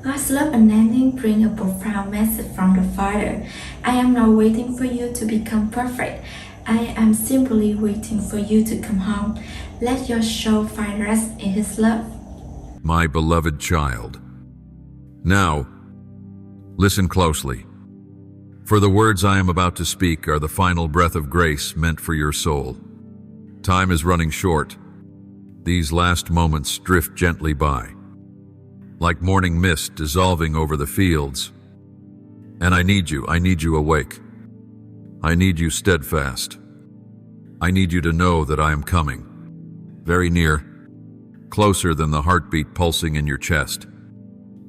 God's love unending brings a profound message from the Father. I am not waiting for you to become perfect. I am simply waiting for you to come home. Let your soul find rest in His love. My beloved child. Now, listen closely. For the words I am about to speak are the final breath of grace meant for your soul. Time is running short. These last moments drift gently by, like morning mist dissolving over the fields. And I need you awake. I need you steadfast. I need you to know that I am coming, very near, closer than the heartbeat pulsing in your chest.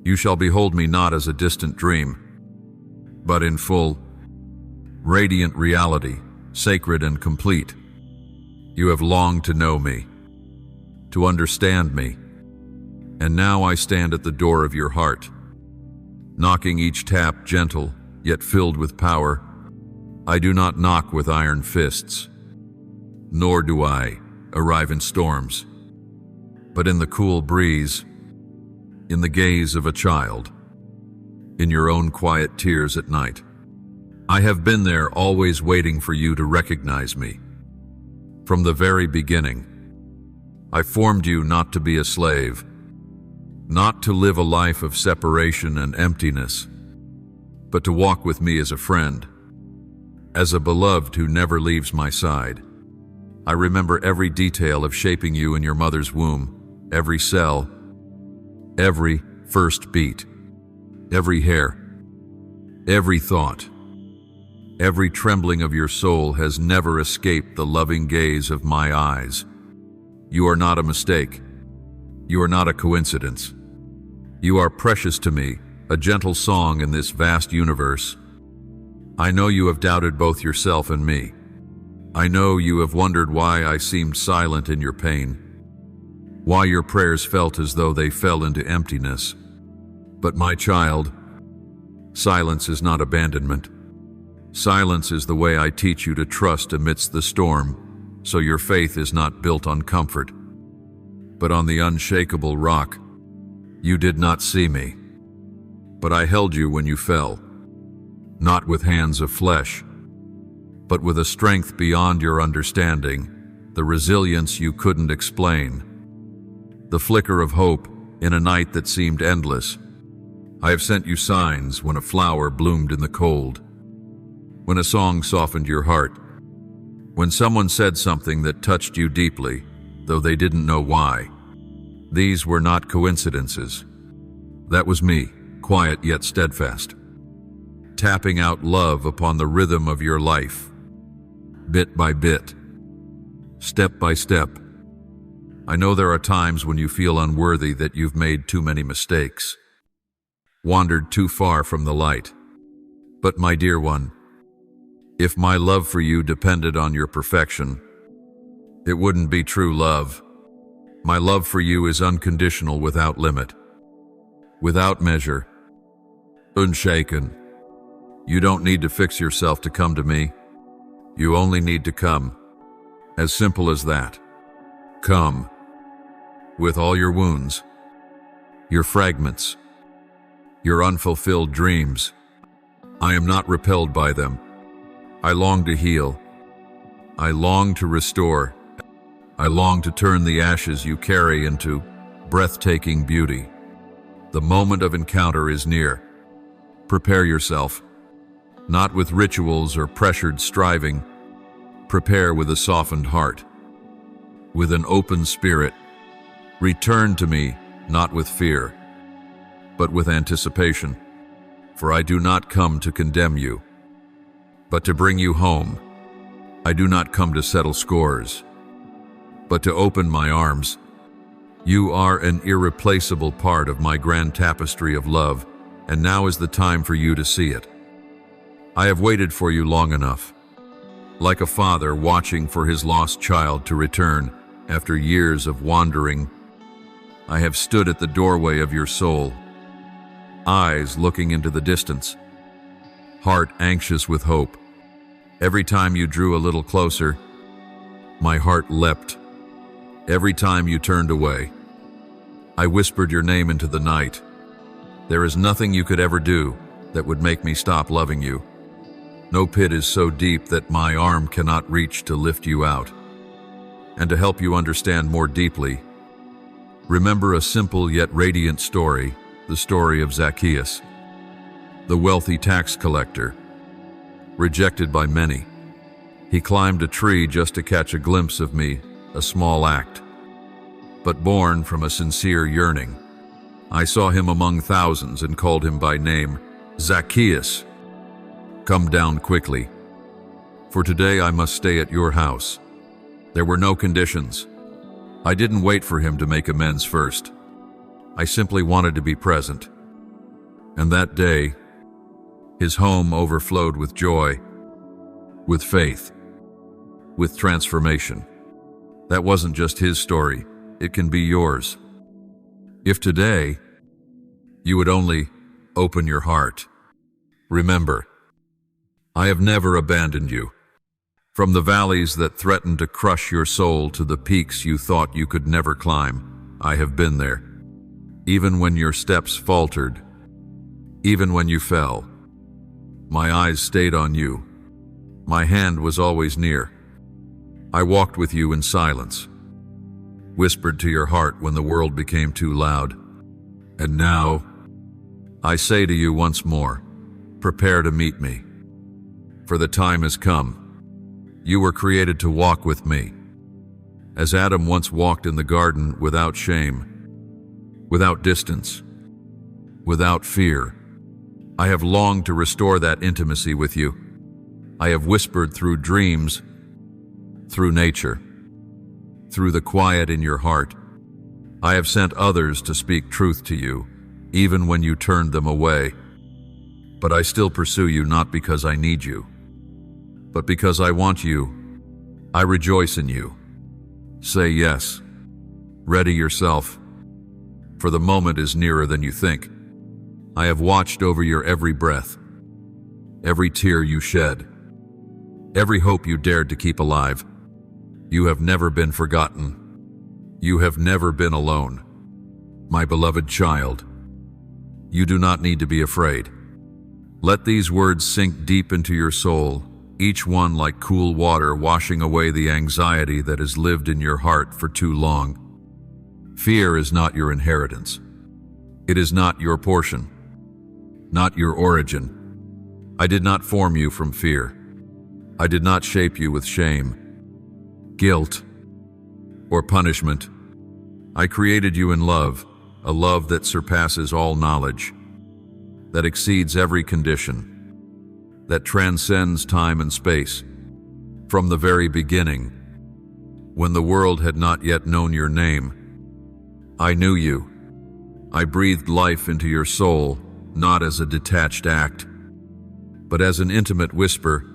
You shall behold me not as a distant dream, but in full, radiant reality, sacred and complete. You have longed to know me, to understand me, and now I stand at the door of your heart, knocking each tap gentle, yet filled with power. I do not knock with iron fists, nor do I arrive in storms, but in the cool breeze, in the gaze of a child, in your own quiet tears at night. I have been there, always waiting for you to recognize me. From the very beginning, I formed you not to be a slave, not to live a life of separation and emptiness, but to walk with me as a friend, as a beloved who never leaves my side. I remember every detail of shaping you in your mother's womb, every cell, every first beat, every hair, every thought, every trembling of your soul has never escaped the loving gaze of my eyes. You are not a mistake. You are not a coincidence. You are precious to me, a gentle song in this vast universe. I know you have doubted both yourself and me. I know you have wondered why I seemed silent in your pain, why your prayers felt as though they fell into emptiness. But my child, silence is not abandonment. Silence is the way I teach you to trust amidst the storm, so your faith is not built on comfort, but on the unshakable rock. You did not see me, but I held you when you fell, not with hands of flesh, but with a strength beyond your understanding, the resilience you couldn't explain, the flicker of hope in a night that seemed endless. I have sent you signs when a flower bloomed in the cold, when a song softened your heart, when someone said something that touched you deeply, though they didn't know why. These were not coincidences. That was me, quiet yet steadfast, tapping out love upon the rhythm of your life, bit by bit, step by step. I know there are times when you feel unworthy, that you've made too many mistakes, wandered too far from the light. But my dear one, if my love for you depended on your perfection, it wouldn't be true love. My love for you is unconditional, without limit, without measure, unshaken. You don't need to fix yourself to come to me. You only need to come. As simple as that. Come. With all your wounds, your fragments, your unfulfilled dreams. I am not repelled by them. I long to heal. I long to restore. I long to turn the ashes you carry into breathtaking beauty. The moment of encounter is near. Prepare yourself, not with rituals or pressured striving. Prepare with a softened heart, with an open spirit. Return to me, not with fear, but with anticipation. For I do not come to condemn you, but to bring you home. I do not come to settle scores, but to open my arms. You are an irreplaceable part of my grand tapestry of love, and now is the time for you to see it. I have waited for you long enough, like a father watching for his lost child to return after years of wandering. I have stood at the doorway of your soul, eyes looking into the distance, heart anxious with hope. Every time you drew a little closer, my heart leapt. Every time you turned away, I whispered your name into the night. There is nothing you could ever do that would make me stop loving you. No pit is so deep that my arm cannot reach to lift you out. And to help you understand more deeply, remember a simple yet radiant story, the story of Zacchaeus, the wealthy tax collector, rejected by many. He climbed a tree just to catch a glimpse of me, a small act, but born from a sincere yearning. I saw him among thousands and called him by name, Zacchaeus. Come down quickly, for today I must stay at your house. There were no conditions. I didn't wait for him to make amends first. I simply wanted to be present. And that day, his home overflowed with joy, with faith, with transformation. That wasn't just his story, it can be yours. If today, you would only open your heart. Remember, I have never abandoned you. From the valleys that threatened to crush your soul to the peaks you thought you could never climb, I have been there. Even when your steps faltered, even when you fell, my eyes stayed on you. My hand was always near. I walked with you in silence, whispered to your heart when the world became too loud. And now, I say to you once more, prepare to meet me. For the time has come. You were created to walk with me. As Adam once walked in the garden without shame, without distance, without fear, I have longed to restore that intimacy with you. I have whispered through dreams, through nature, through the quiet in your heart. I have sent others to speak truth to you, even when you turned them away. But I still pursue you not because I need you, but because I want you. I rejoice in you. Say yes. Ready yourself, for the moment is nearer than you think. I have watched over your every breath, every tear you shed, every hope you dared to keep alive. You have never been forgotten. You have never been alone. My beloved child, you do not need to be afraid. Let these words sink deep into your soul, each one like cool water washing away the anxiety that has lived in your heart for too long. Fear is not your inheritance. It is not your portion, not your origin. I did not form you from fear. I did not shape you with shame, guilt, or punishment. I created you in love, a love that surpasses all knowledge, that exceeds every condition, that transcends time and space. From the very beginning, when the world had not yet known your name, I knew you. I breathed life into your soul, not as a detached act, but as an intimate whisper.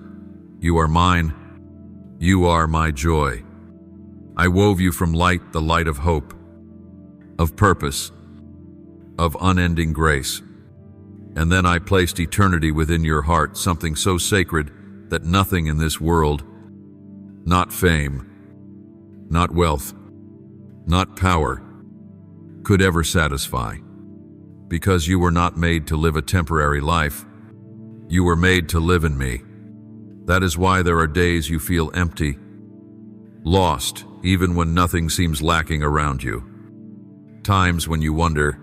You are mine. You are my joy. I wove you from light, the light of hope, of purpose, of unending grace. And then I placed eternity within your heart, something so sacred that nothing in this world, not fame, not wealth, not power, could ever satisfy. Because you were not made to live a temporary life. You were made to live in me. That is why there are days you feel empty, lost, even when nothing seems lacking around you. Times when you wonder,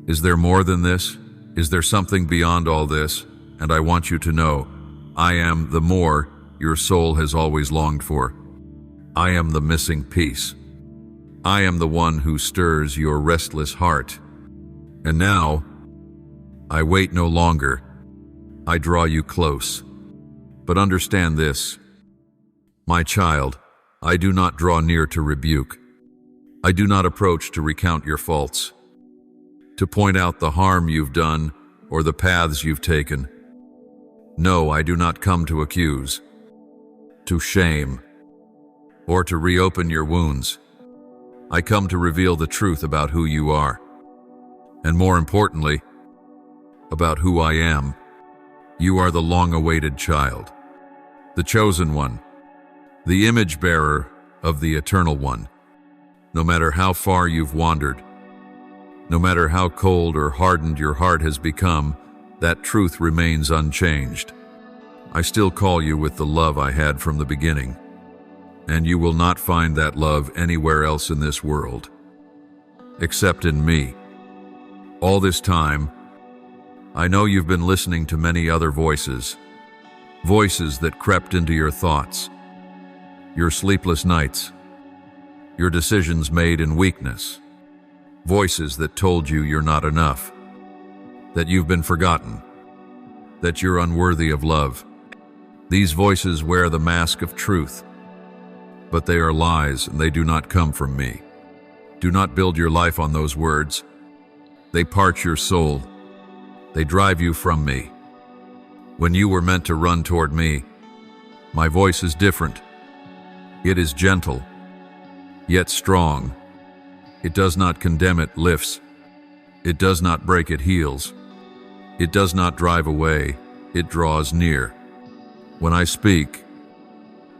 is there more than this? Is there something beyond all this? And I want you to know, I am the more your soul has always longed for. I am the missing piece. I am the one who stirs your restless heart. And now, I wait no longer. I draw you close. But understand this, my child, I do not draw near to rebuke. I do not approach to recount your faults, to point out the harm you've done or the paths you've taken. No, I do not come to accuse, to shame, or to reopen your wounds. I come to reveal the truth about who you are, and more importantly, about who I am. You are the long-awaited child, the chosen one, the image-bearer of the Eternal One. No matter how far you've wandered, No matter how cold or hardened your heart has become, that truth remains unchanged. I still call you with the love I had from the beginning, and you will not find that love anywhere else in this world, except in me. All this time, I know you've been listening to many other voices, voices that crept into your thoughts, your sleepless nights, your decisions made in weakness, voices that told you you're not enough, that you've been forgotten, that you're unworthy of love. These voices wear the mask of truth, but they are lies and they do not come from me. Do not build your life on those words. They parch your soul. They drive you from me. When you were meant to run toward me, my voice is different. It is gentle, yet strong. It does not condemn, it lifts. It does not break, it heals. It does not drive away, it draws near. When I speak,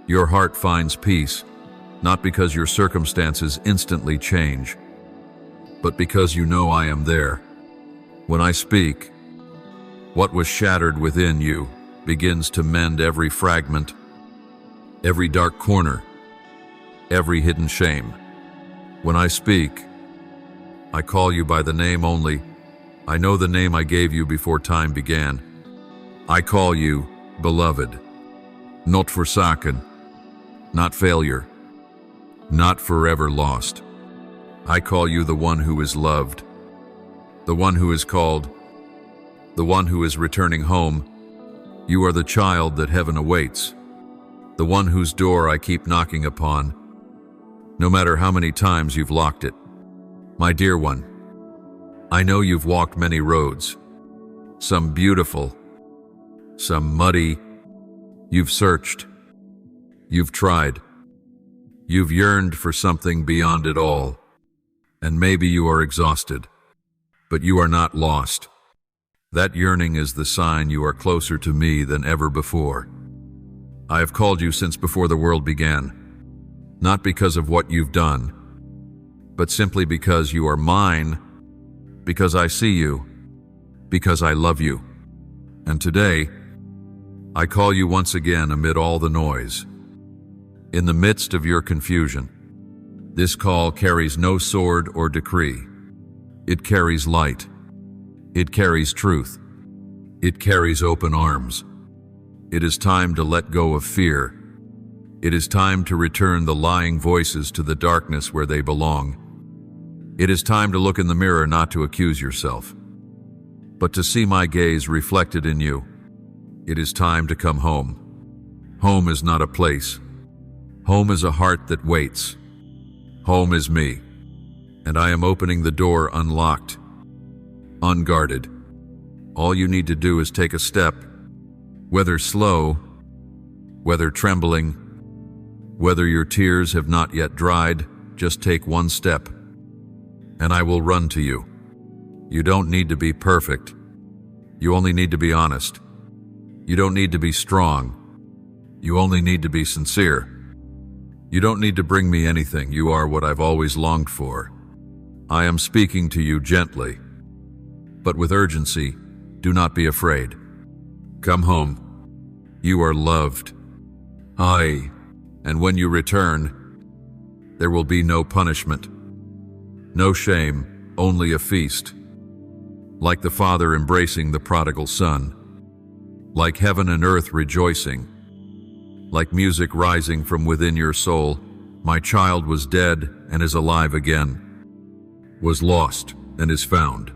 your heart finds peace, not because your circumstances instantly change, but because you know I am there. When I speak, what was shattered within you begins to mend every fragment, every dark corner, every hidden shame. When I speak, I call you by the name only. I know the name I gave you before time began. I call you beloved, not forsaken, not failure, not forever lost. I call you the one who is loved, the one who is called, the one who is returning home. You are the child that heaven awaits, the one whose door I keep knocking upon, no matter how many times you've locked it. My dear one, I know you've walked many roads, some beautiful, some muddy. You've searched, you've tried, you've yearned for something beyond it all, and maybe you are exhausted, but you are not lost. That yearning is the sign you are closer to me than ever before. I have called you since before the world began, not because of what you've done, but simply because you are mine, because I see you, because I love you. And today, I call you once again amid all the noise. In the midst of your confusion, this call carries no sword or decree. It carries light. It carries truth. It carries open arms. It is time to let go of fear. It is time to return the lying voices to the darkness where they belong. It is time to look in the mirror, not to accuse yourself, but to see my gaze reflected in you. It is time to come home. Home is not a place. Home is a heart that waits. Home is me, and I am opening the door unlocked, unguarded. All you need to do is take a step, whether slow, whether trembling, whether your tears have not yet dried. Just take one step, and I will run to you. You don't need to be perfect. You only need to be honest. You don't need to be strong. You only need to be sincere. You don't need to bring me anything. You are what I've always longed for. I am speaking to you gently, but with urgency. Do not be afraid. Come home. You are loved. And when you return, there will be no punishment, no shame, only a feast. Like the Father embracing the prodigal son, like heaven and earth rejoicing, like music rising from within your soul. My child was dead and is alive again, was lost and is found.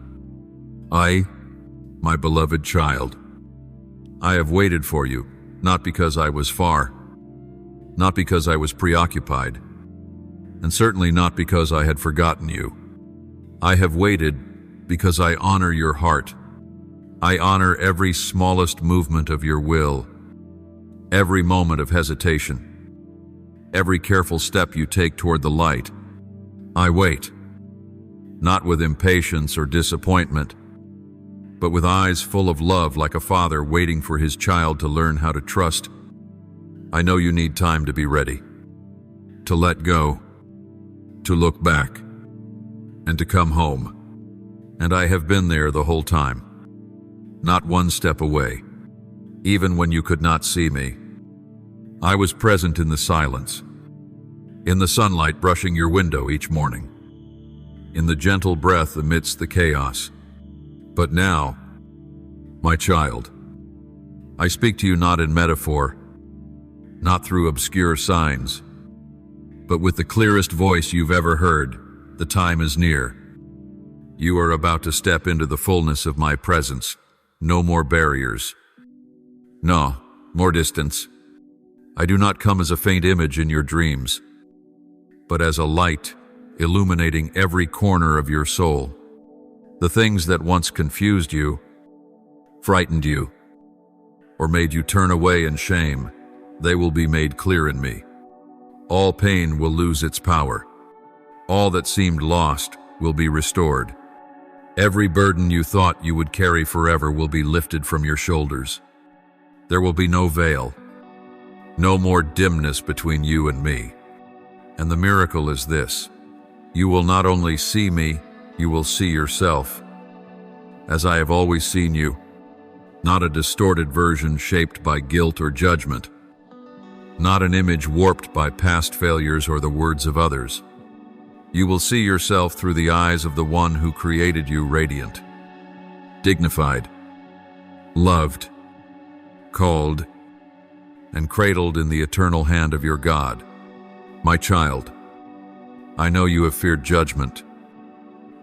My beloved child, I have waited for you, not because I was far, not because I was preoccupied, and certainly not because I had forgotten you. I have waited because I honor your heart. I honor every smallest movement of your will, every moment of hesitation, every careful step you take toward the light. I wait, not with impatience or disappointment, but with eyes full of love, like a father waiting for his child to learn how to trust. I know you need time to be ready, to let go, to look back, and to come home. And I have been there the whole time, not one step away, even when you could not see me. I was present in the silence, in the sunlight brushing your window each morning, in the gentle breath amidst the chaos. But now, my child, I speak to you not in metaphor, not through obscure signs, but with the clearest voice you've ever heard. The time is near. You are about to step into the fullness of my presence. No more barriers. No, more distance. I do not come as a faint image in your dreams, but as a light illuminating every corner of your soul. The things that once confused you, frightened you, or made you turn away in shame, they will be made clear in me. All pain will lose its power. All that seemed lost will be restored. Every burden you thought you would carry forever will be lifted from your shoulders. There will be no veil, no more dimness between you and me. And the miracle is this: you will not only see me, you will see yourself, as I have always seen you, not a distorted version shaped by guilt or judgment, not an image warped by past failures or the words of others. You will see yourself through the eyes of the one who created you, radiant, dignified, loved, called, and cradled in the eternal hand of your God. My child, I know you have feared judgment.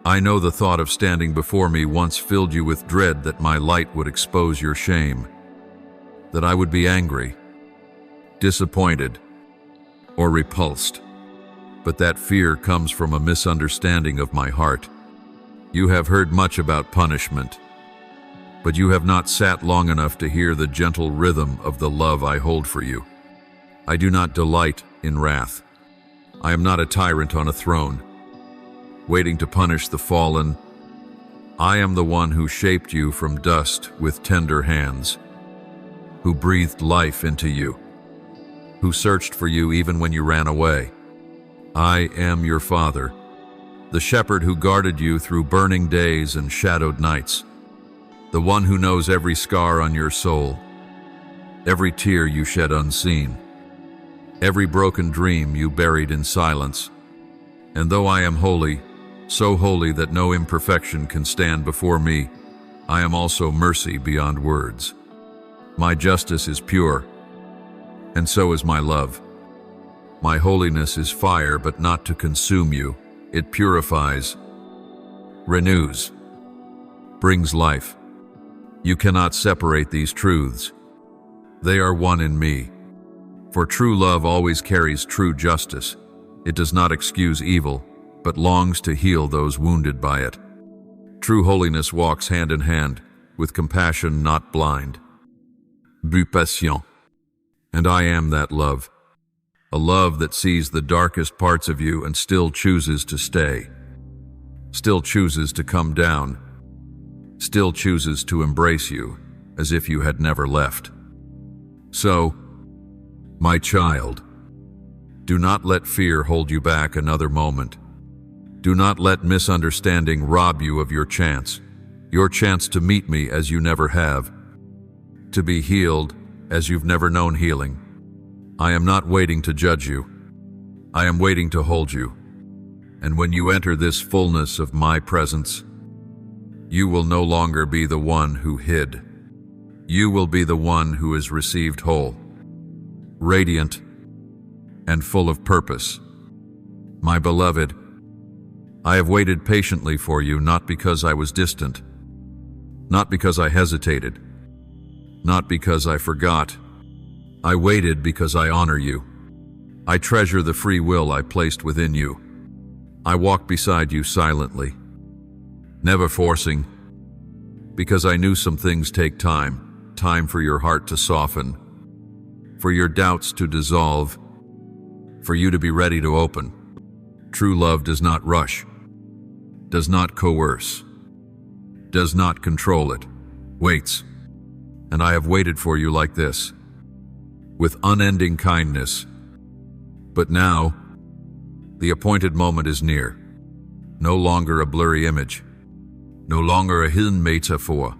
I know the thought of standing before me once filled you with dread that my light would expose your shame, that I would be angry, disappointed, or repulsed. But that fear comes from a misunderstanding of my heart. You have heard much about punishment, but you have not sat long enough to hear the gentle rhythm of the love I hold for you. I do not delight in wrath. I am not a tyrant on a throne, waiting to punish the fallen. I am the one who shaped you from dust with tender hands, who breathed life into you, who searched for you even when you ran away. I am your Father, the shepherd who guarded you through burning days and shadowed nights, the one who knows every scar on your soul, every tear you shed unseen, every broken dream you buried in silence. And though I am holy, so holy that no imperfection can stand before me, I am also mercy beyond words. My justice is pure, and so is my love. My holiness is fire, but not to consume you. It purifies, renews, brings life. You cannot separate these truths. They are one in me. For true love always carries true justice. It does not excuse evil, but longs to heal those wounded by it. True holiness walks hand in hand with compassion not blind. But patient. And I am that love. A love that sees the darkest parts of you and still chooses to stay, still chooses to come down, still chooses to embrace you as if you had never left. So, my child, do not let fear hold you back another moment. Do not let misunderstanding rob you of your chance to meet me as you never have, to be healed as you've never known healing. I am not waiting to judge you. I am waiting to hold you. And when you enter this fullness of my presence, you will no longer be the one who hid. You will be the one who is received whole, radiant, and full of purpose. My beloved, I have waited patiently for you, not because I was distant, not because I hesitated, not because I forgot. I waited because I honor you. I treasure the free will I placed within you. I walk beside you silently, never forcing, because I knew some things take time for your heart to soften, for your doubts to dissolve, for you to be ready to open. True love does not rush, does not coerce, does not control it, waits. And I have waited for you like this, with unending kindness. But now, the appointed moment is near, no longer a blurry image, no longer a hidden metaphor.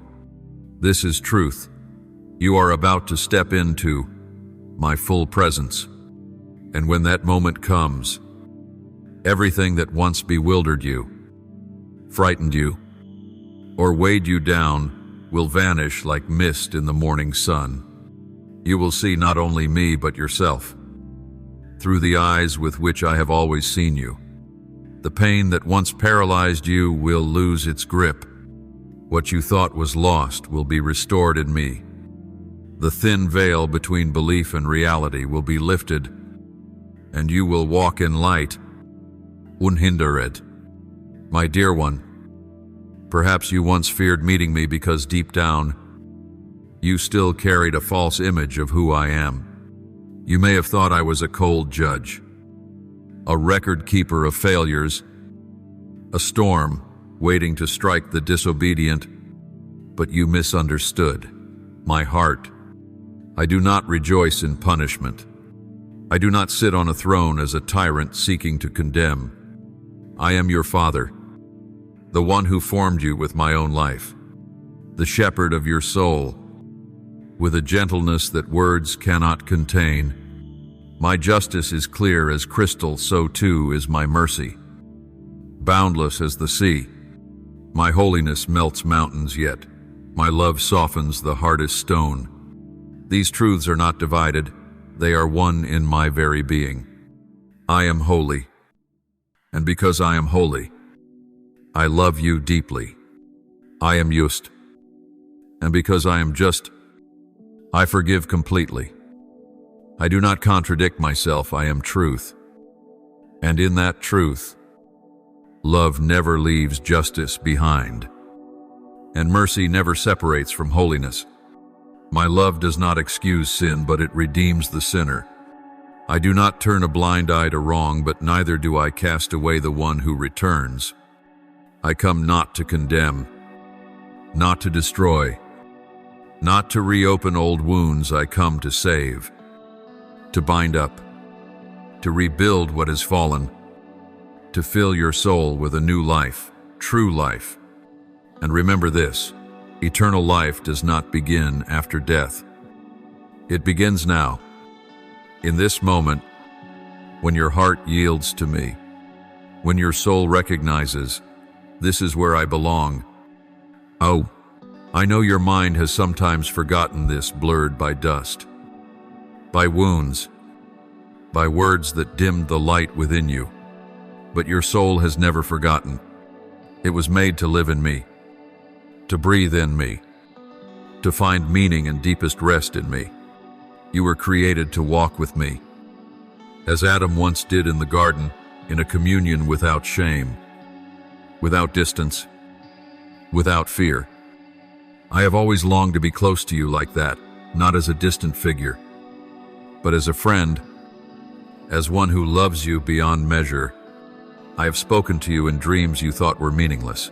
This is truth. You are about to step into my full presence. And when that moment comes, everything that once bewildered you, frightened you, or weighed you down will vanish like mist in the morning sun. You will see not only me but yourself, through the eyes with which I have always seen you. The pain that once paralyzed you will lose its grip. What you thought was lost will be restored in me. The thin veil between belief and reality will be lifted, and you will walk in light, unhindered. My dear one, perhaps you once feared meeting me because deep down, you still carried a false image of who I am. You may have thought I was a cold judge, a record keeper of failures, a storm waiting to strike the disobedient, but you misunderstood my heart. I do not rejoice in punishment. I do not sit on a throne as a tyrant seeking to condemn. I am your Father, the one who formed you with my own life, the shepherd of your soul, with a gentleness that words cannot contain. My justice is clear as crystal, so too is my mercy. Boundless as the sea, my holiness melts mountains, yet my love softens the hardest stone. These truths are not divided, they are one in my very being. I am holy, and because I am holy, I love you deeply. I am just, and because I am just, I forgive completely. I do not contradict myself, I am truth. And in that truth, love never leaves justice behind, and mercy never separates from holiness. My love does not excuse sin, but it redeems the sinner. I do not turn a blind eye to wrong, but neither do I cast away the one who returns. I come not to condemn, not to destroy, not to reopen old wounds. I come to save, to bind up, to rebuild what has fallen, to fill your soul with a new life, true life. And remember this, eternal life does not begin after death. It begins now, in this moment, when your heart yields to me, when your soul recognizes, this is where I belong. Oh, I know your mind has sometimes forgotten this, blurred by dust, by wounds, by words that dimmed the light within you. But your soul has never forgotten. It was made to live in me, to breathe in me, to find meaning and deepest rest in me. You were created to walk with me, as Adam once did in the garden, in a communion without shame, without distance, without fear. I have always longed to be close to you like that, not as a distant figure, but as a friend, as one who loves you beyond measure. I have spoken to you in dreams you thought were meaningless,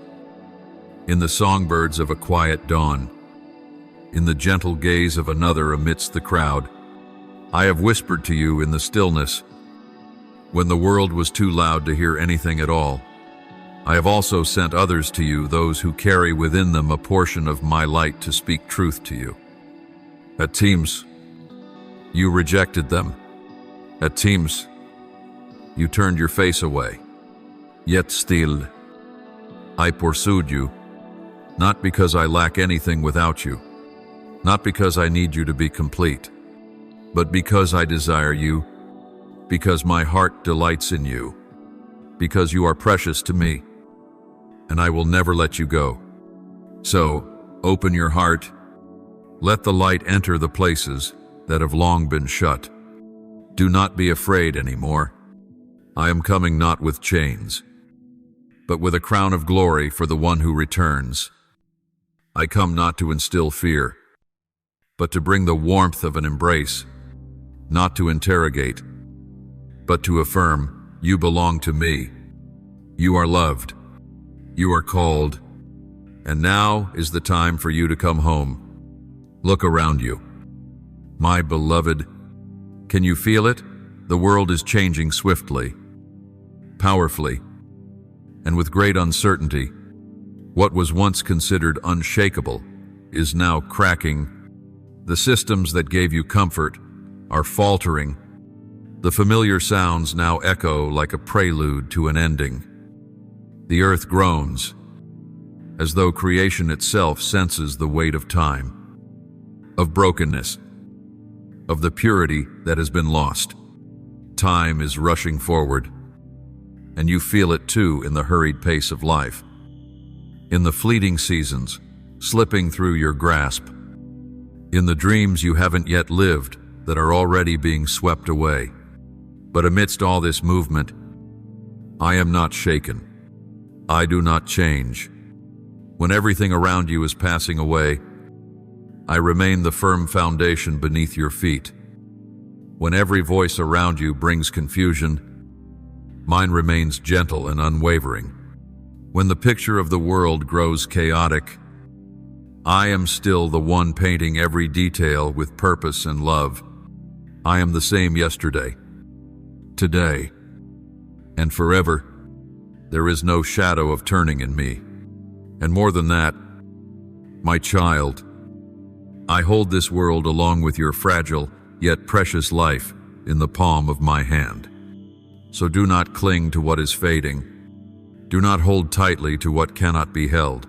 in the songbirds of a quiet dawn, in the gentle gaze of another amidst the crowd. I have whispered to you in the stillness, when the world was too loud to hear anything at all. I have also sent others to you, those who carry within them a portion of my light, to speak truth to you. At times, you rejected them. At times, you turned your face away. Yet still, I pursued you, not because I lack anything without you, not because I need you to be complete, but because I desire you, because my heart delights in you, because you are precious to me, and I will never let you go. So, open your heart, let the light enter the places that have long been shut. Do not be afraid anymore. I am coming not with chains, but with a crown of glory for the one who returns. I come not to instill fear, but to bring the warmth of an embrace, not to interrogate, but to affirm, you belong to me. You are loved. You are called. And now is the time for you to come home. Look around you. My beloved, can you feel it? The world is changing swiftly, powerfully, and with great uncertainty. What was once considered unshakable is now cracking. The systems that gave you comfort are faltering. The familiar sounds now echo like a prelude to an ending. The earth groans, as though creation itself senses the weight of time, of brokenness, of the purity that has been lost. Time is rushing forward, and you feel it too in the hurried pace of life, in the fleeting seasons slipping through your grasp, in the dreams you haven't yet lived that are already being swept away. But amidst all this movement, I am not shaken. I do not change. When everything around you is passing away, I remain the firm foundation beneath your feet. When every voice around you brings confusion, mine remains gentle and unwavering. When the picture of the world grows chaotic, I am still the one painting every detail with purpose and love. I am the same yesterday, today, and forever. There is no shadow of turning in me. And more than that, my child, I hold this world along with your fragile yet precious life in the palm of my hand. So do not cling to what is fading. Do not hold tightly to what cannot be held.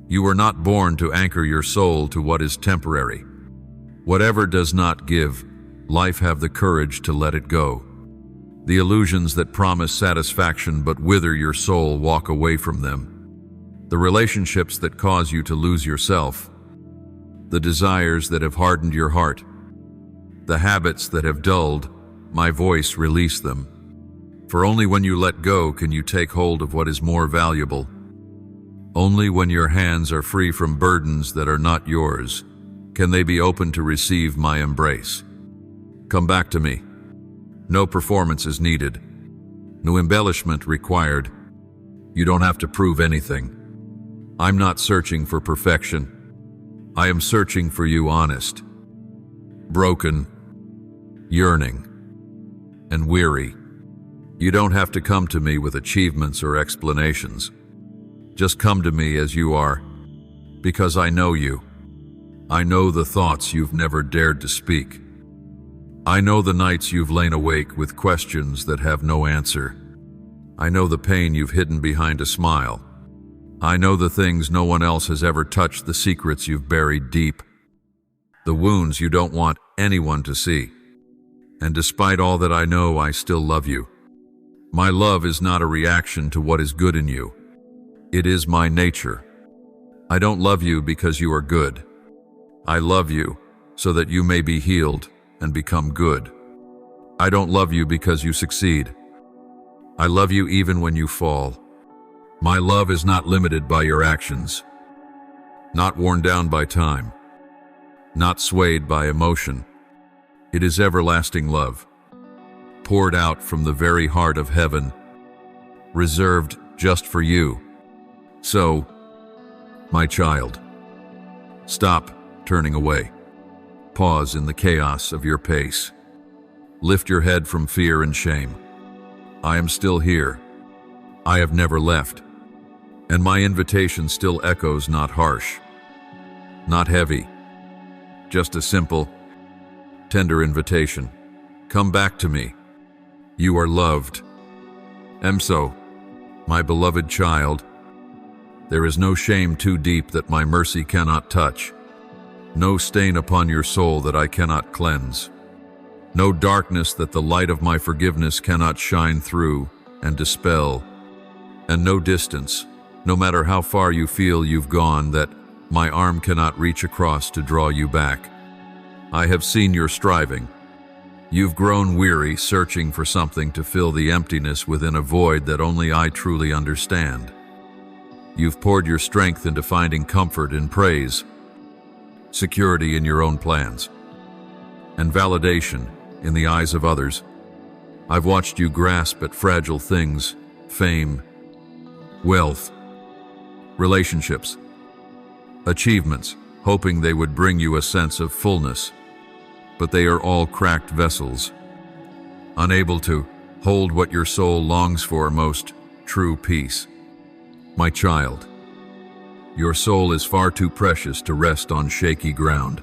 You were not born to anchor your soul to what is temporary. Whatever does not give life, have the courage to let it go. The illusions that promise satisfaction but wither your soul, walk away from them. The relationships that cause you to lose yourself. The desires that have hardened your heart. The habits that have dulled my voice, release them. For only when you let go can you take hold of what is more valuable. Only when your hands are free from burdens that are not yours can they be open to receive my embrace. Come back to me. No performance is needed. No embellishment required. You don't have to prove anything. I'm not searching for perfection. I am searching for you, honest, broken, yearning, and weary. You don't have to come to me with achievements or explanations. Just come to me as you are, because I know you. I know the thoughts you've never dared to speak. I know the nights you've lain awake with questions that have no answer. I know the pain you've hidden behind a smile. I know the things no one else has ever touched, the secrets you've buried deep, the wounds you don't want anyone to see. And despite all that I know, I still love you. My love is not a reaction to what is good in you. It is my nature. I don't love you because you are good. I love you so that you may be healed and become good. I don't love you because you succeed. I love you even when you fall. My love is not limited by your actions, not worn down by time, not swayed by emotion. It is everlasting love, poured out from the very heart of heaven, reserved just for you. So, my child, stop turning away. Pause in the chaos of your pace. Lift your head from fear and shame. I am still here. I have never left. And my invitation still echoes, not harsh, not heavy, just a simple, tender invitation. Come back to me. You are loved. So, my beloved child, there is no shame too deep that my mercy cannot touch, no stain upon your soul that I cannot cleanse, no darkness that the light of my forgiveness cannot shine through and dispel, and no distance, no matter how far you feel you've gone, that my arm cannot reach across to draw you back. I have seen your striving. You've grown weary, searching for something to fill the emptiness within a void that only I truly understand. You've poured your strength into finding comfort in praise, security in your own plans, and validation in the eyes of others. I've watched you grasp at fragile things, fame, wealth, relationships, achievements, hoping they would bring you a sense of fullness, but they are all cracked vessels, unable to hold what your soul longs for most, true peace. My child, Your soul is far too precious to rest on shaky ground.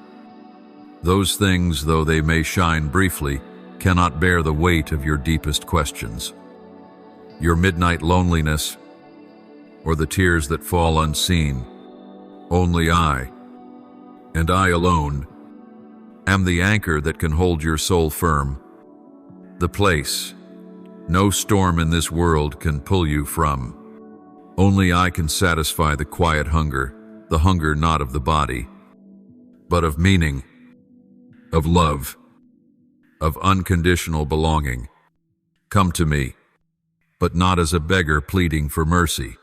Those things, though they may shine briefly, cannot bear the weight of your deepest questions. Your midnight loneliness, or the tears that fall unseen. Only I, and I alone, am the anchor that can hold your soul firm. The place no storm in this world can pull you from. Only I can satisfy the quiet hunger, the hunger not of the body, but of meaning, of love, of unconditional belonging. Come to me, but not as a beggar pleading for mercy,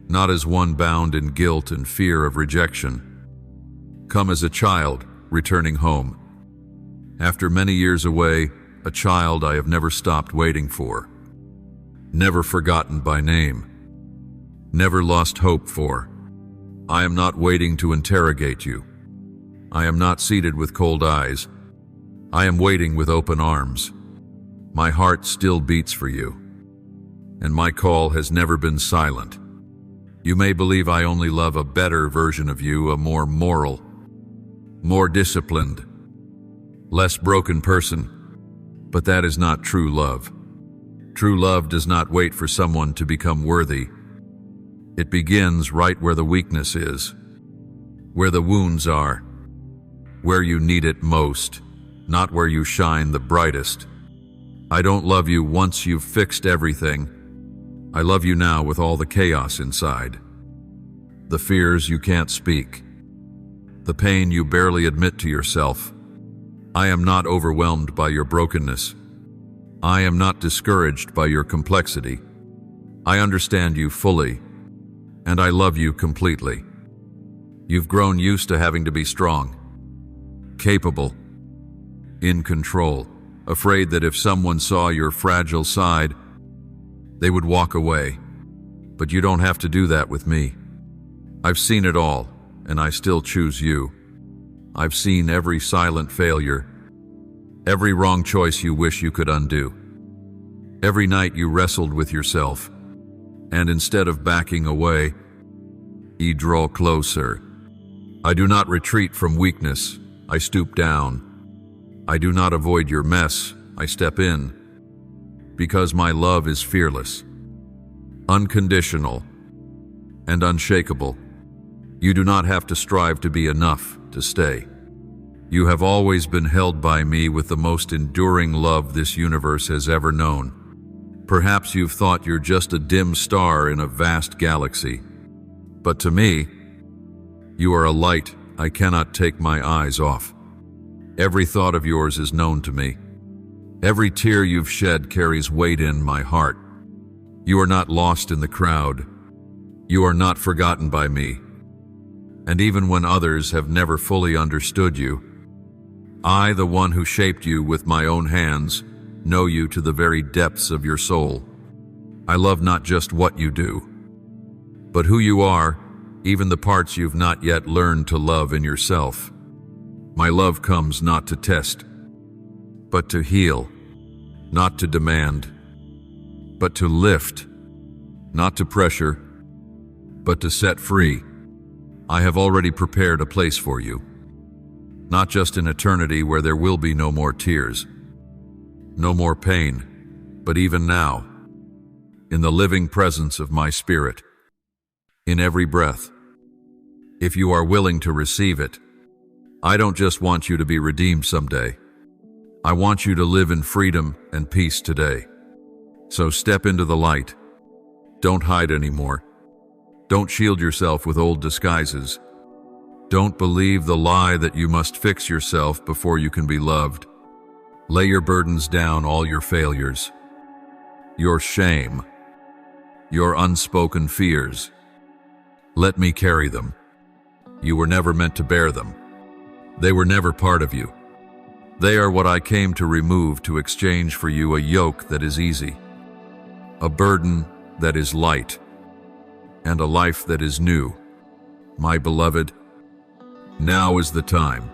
not as one bound in guilt and fear of rejection. Come as a child returning home. After many years away, a child I have never stopped waiting for, never forgotten by name, never lost hope for. I am not waiting to interrogate you. I am not seated with cold eyes. I am waiting with open arms. My heart still beats for you, and my call has never been silent. You may believe I only love a better version of you, a more moral, more disciplined, less broken person, but that is not true love. True love does not wait for someone to become worthy. It begins right where the weakness is, where the wounds are, where you need it most, not where you shine the brightest. I don't love you once you've fixed everything. I love you now with all the chaos inside, the fears you can't speak, the pain you barely admit to yourself. I am not overwhelmed by your brokenness. I am not discouraged by your complexity. I understand you fully, and I love you completely. You've grown used to having to be strong, capable, in control, afraid that if someone saw your fragile side, they would walk away. But you don't have to do that with me. I've seen it all, and I still choose you. I've seen every silent failure, every wrong choice you wish you could undo. Every night you wrestled with yourself, and instead of backing away, you draw closer. I do not retreat from weakness, I stoop down. I do not avoid your mess, I step in. Because my love is fearless, unconditional, and unshakable. You do not have to strive to be enough to stay. You have always been held by me with the most enduring love this universe has ever known. Perhaps you've thought you're just a dim star in a vast galaxy. But to me, you are a light I cannot take my eyes off. Every thought of yours is known to me. Every tear you've shed carries weight in my heart. You are not lost in the crowd. You are not forgotten by me. And even when others have never fully understood you, I, the one who shaped you with my own hands, know you to the very depths of your soul. I love not just what you do, but who you are, even the parts you've not yet learned to love in yourself. My love comes not to test, but to heal, not to demand, but to lift, not to pressure, but to set free. I have already prepared a place for you, not just in eternity where there will be no more tears, no more pain, but even now, in the living presence of my spirit, in every breath. If you are willing to receive it, I don't just want you to be redeemed someday. I want you to live in freedom and peace today. So step into the light. Don't hide anymore. Don't shield yourself with old disguises. Don't believe the lie that you must fix yourself before you can be loved. Lay your burdens down, all your failures, your shame, your unspoken fears. Let me carry them. You were never meant to bear them. They were never part of you. They are what I came to remove to exchange for you a yoke that is easy, a burden that is light, and a life that is new. My beloved, now is the time.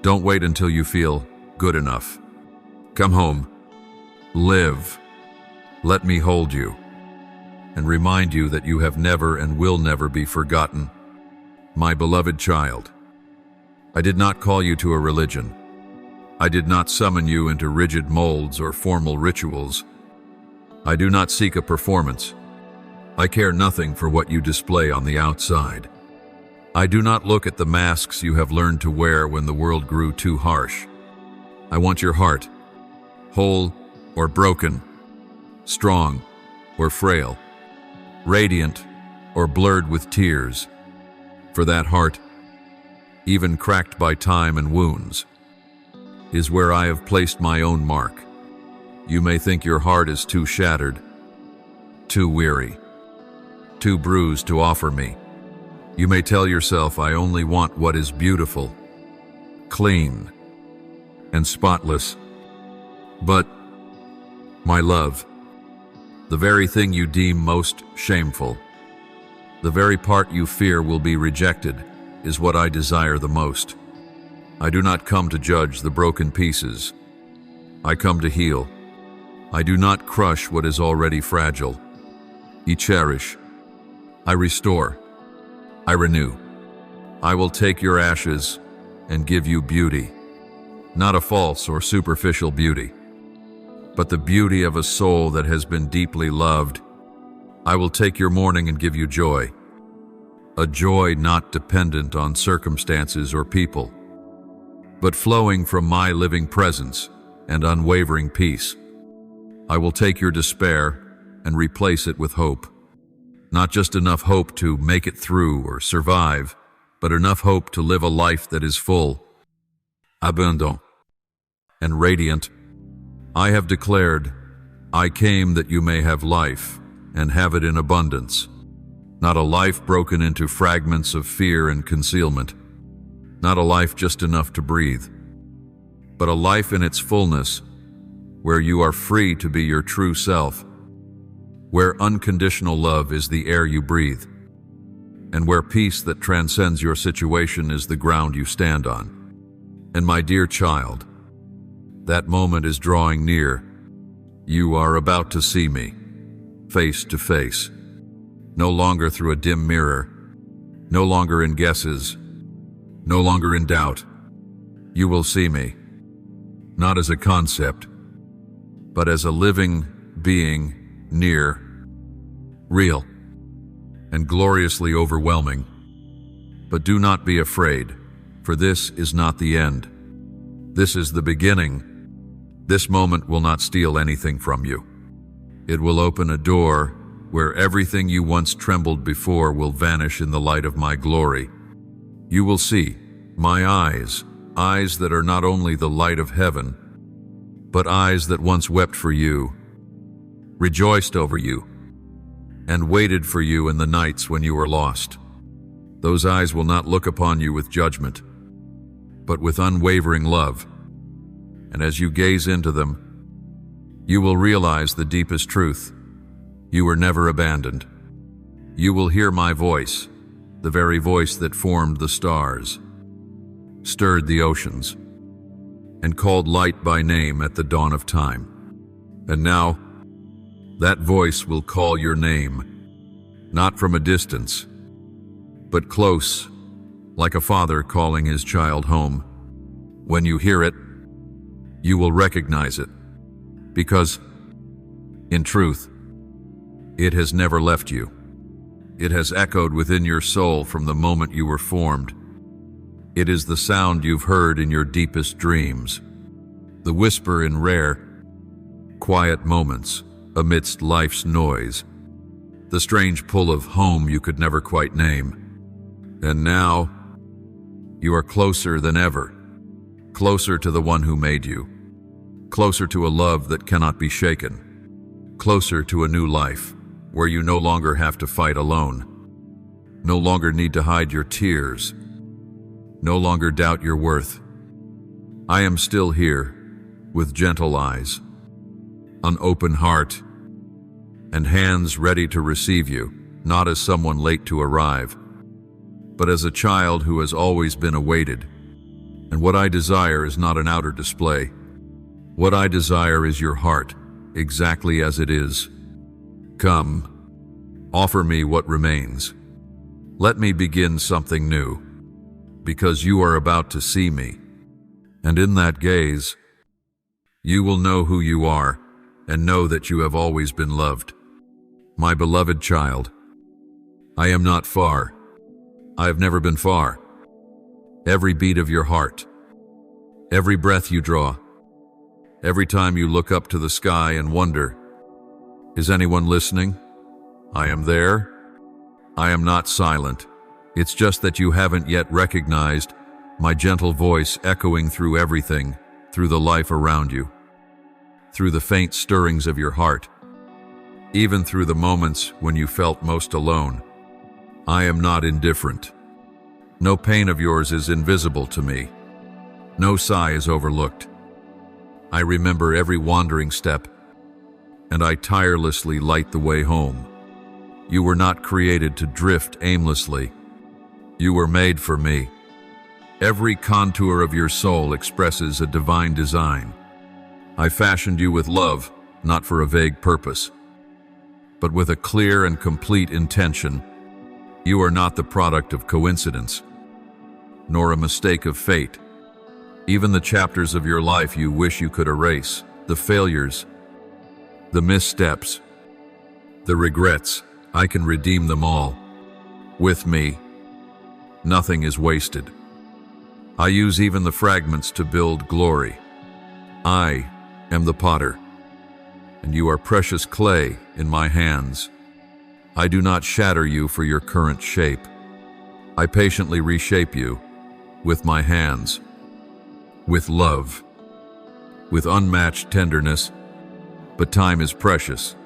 Don't wait until you feel good enough. Come home. Live. Let me hold you and remind you that you have never and will never be forgotten. My beloved child, I did not call you to a religion. I did not summon you into rigid molds or formal rituals. I do not seek a performance. I care nothing for what you display on the outside. I do not look at the masks you have learned to wear when the world grew too harsh. I want your heart, whole or broken, strong or frail, radiant or blurred with tears. For that heart, even cracked by time and wounds, is where I have placed my own mark. You may think your heart is too shattered, too weary, too bruised to offer me. You may tell yourself, I only want what is beautiful, clean, and spotless. But, my love, the very thing you deem most shameful, the very part you fear will be rejected, is what I desire the most. I do not come to judge the broken pieces. I come to heal. I do not crush what is already fragile. I cherish. I restore. I renew. I will take your ashes and give you beauty. Not a false or superficial beauty, but the beauty of a soul that has been deeply loved. I will take your mourning and give you joy. A joy not dependent on circumstances or people, but flowing from my living presence and unwavering peace. I will take your despair and replace it with hope. Not just enough hope to make it through or survive, but enough hope to live a life that is full, abundant, and radiant. I have declared, I came that you may have life and have it in abundance. Not a life broken into fragments of fear and concealment. Not a life just enough to breathe, but a life in its fullness, where you are free to be your true self, where unconditional love is the air you breathe, and where peace that transcends your situation is the ground you stand on. And my dear child, that moment is drawing near. You are about to see me, face to face, no longer through a dim mirror, no longer in guesses, no longer in doubt. You will see me, not as a concept, but as a living being, near, real, and gloriously overwhelming. But do not be afraid, for this is not the end. This is the beginning. This moment will not steal anything from you. It will open a door where everything you once trembled before will vanish in the light of my glory. You will see my eyes, eyes that are not only the light of heaven, but eyes that once wept for you, rejoiced over you, and waited for you in the nights when you were lost. Those eyes will not look upon you with judgment, but with unwavering love. And as you gaze into them, you will realize the deepest truth. You were never abandoned. You will hear my voice, the very voice that formed the stars, stirred the oceans, and called light by name at the dawn of time. And now, that voice will call your name, not from a distance, but close, like a father calling his child home. When you hear it, you will recognize it, because, in truth, it has never left you. It has echoed within your soul from the moment you were formed. It is the sound you've heard in your deepest dreams, the whisper in rare, quiet moments amidst life's noise, the strange pull of home you could never quite name. And now, you are closer than ever, closer to the one who made you, closer to a love that cannot be shaken, closer to a new life where you no longer have to fight alone, no longer need to hide your tears, no longer doubt your worth. I am still here, with gentle eyes, an open heart, and hands ready to receive you, not as someone late to arrive, but as a child who has always been awaited. And what I desire is not an outer display. What I desire is your heart, exactly as it is. Come, offer me what remains. Let me begin something new, because you are about to see me. And in that gaze, you will know who you are and know that you have always been loved. My beloved child, I am not far. I have never been far. Every beat of your heart, every breath you draw, every time you look up to the sky and wonder, is anyone listening? I am there. I am not silent. It's just that you haven't yet recognized my gentle voice echoing through everything, through the life around you, through the faint stirrings of your heart, even through the moments when you felt most alone. I am not indifferent. No pain of yours is invisible to me. No sigh is overlooked. I remember every wandering step, and I tirelessly light the way home. You were not created to drift aimlessly. You were made for me. Every contour of your soul expresses a divine design. I fashioned you with love, not for a vague purpose, but with a clear and complete intention. You are not the product of coincidence, nor a mistake of fate. Even the chapters of your life you wish you could erase, the failures, the missteps, the regrets, I can redeem them all. With me, nothing is wasted. I use even the fragments to build glory. I am the potter, and you are precious clay in my hands. I do not shatter you for your current shape. I patiently reshape you with my hands, with love, with unmatched tenderness. But time is precious,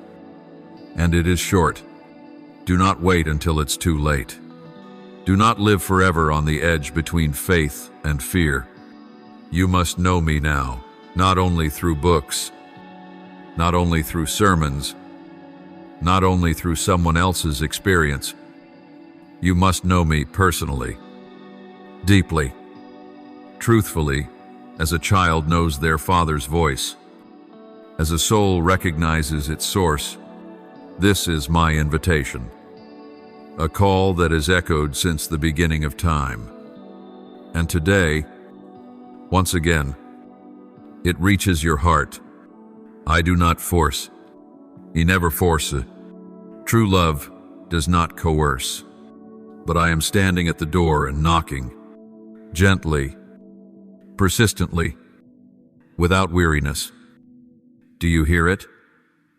and it is short. Do not wait until it's too late. Do not live forever on the edge between faith and fear. You must know me now, not only through books, not only through sermons, not only through someone else's experience. You must know me personally, deeply, truthfully, as a child knows their father's voice, as a soul recognizes its source. This is my invitation, a call that has echoed since the beginning of time. And today, once again, it reaches your heart. I do not force. He never forces. True love does not coerce. But I am standing at the door and knocking, gently, persistently, without weariness. Do you hear it?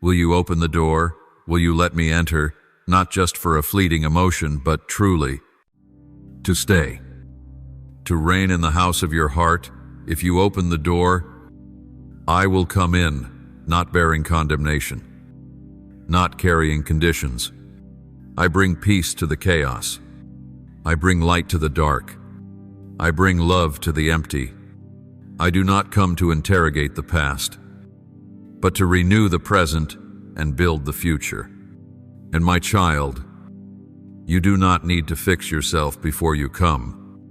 Will you open the door? Will you let me enter, not just for a fleeting emotion, but truly to stay, to reign in the house of your heart? If you open the door, I will come in, not bearing condemnation, not carrying conditions. I bring peace to the chaos. I bring light to the dark. I bring love to the empty. I do not come to interrogate the past, but to renew the present and build the future. And my child, you do not need to fix yourself before you come.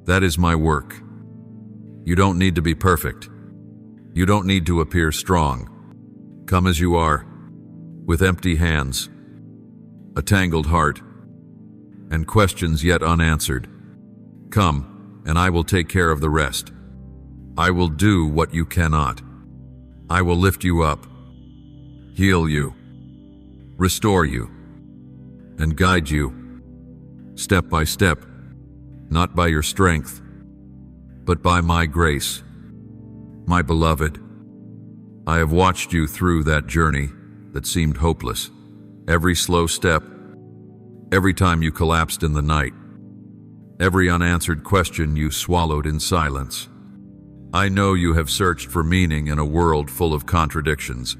That is my work. You don't need to be perfect. You don't need to appear strong. Come as you are, with empty hands, a tangled heart, and questions yet unanswered. Come, and I will take care of the rest. I will do what you cannot. I will lift you up, heal you, restore you, and guide you, step by step, not by your strength, but by my grace. My beloved, I have watched you through that journey that seemed hopeless. Every slow step, every time you collapsed in the night, every unanswered question you swallowed in silence. I know you have searched for meaning in a world full of contradictions.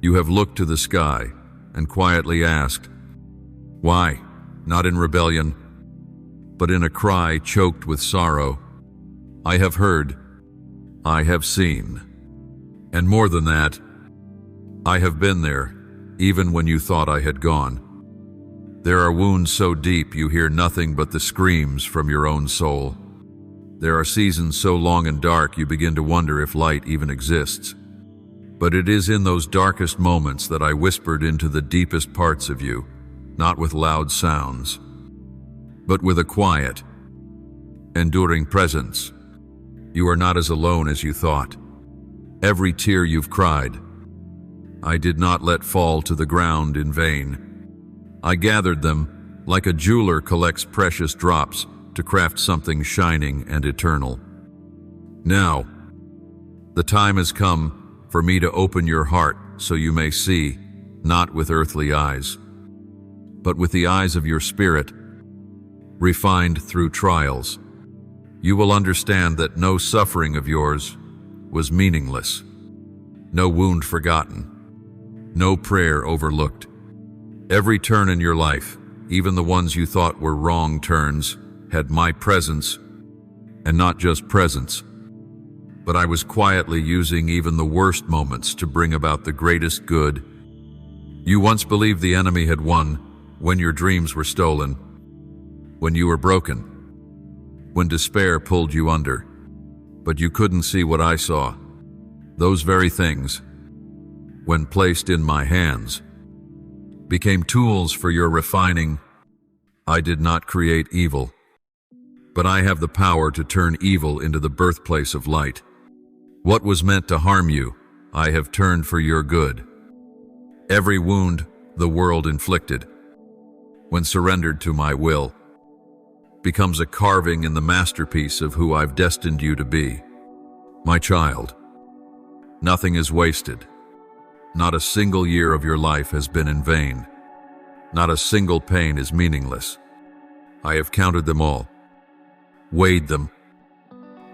You have looked to the sky and quietly asked, why? Not in rebellion, but in a cry choked with sorrow. I have heard, I have seen, and more than that, I have been there, even when you thought I had gone. There are wounds so deep you hear nothing but the screams from your own soul. There are seasons so long and dark you begin to wonder if light even exists. But it is in those darkest moments that I whispered into the deepest parts of you, not with loud sounds, but with a quiet, enduring presence. You are not as alone as you thought. Every tear you've cried, I did not let fall to the ground in vain. I gathered them like a jeweler collects precious drops to craft something shining and eternal. Now, the time has come for me to open your heart so you may see, not with earthly eyes, but with the eyes of your spirit, refined through trials. You will understand that no suffering of yours was meaningless, no wound forgotten, no prayer overlooked. Every turn in your life, even the ones you thought were wrong turns, had my presence, and not just presence, but I was quietly using even the worst moments to bring about the greatest good. You once believed the enemy had won when your dreams were stolen, when you were broken, when despair pulled you under. But you couldn't see what I saw. Those very things, when placed in my hands, became tools for your refining. I did not create evil, but I have the power to turn evil into the birthplace of light. What was meant to harm you, I have turned for your good. Every wound the world inflicted, when surrendered to my will, becomes a carving in the masterpiece of who I've destined you to be. My child, nothing is wasted. Not a single year of your life has been in vain. Not a single pain is meaningless. I have counted them all, weighed them,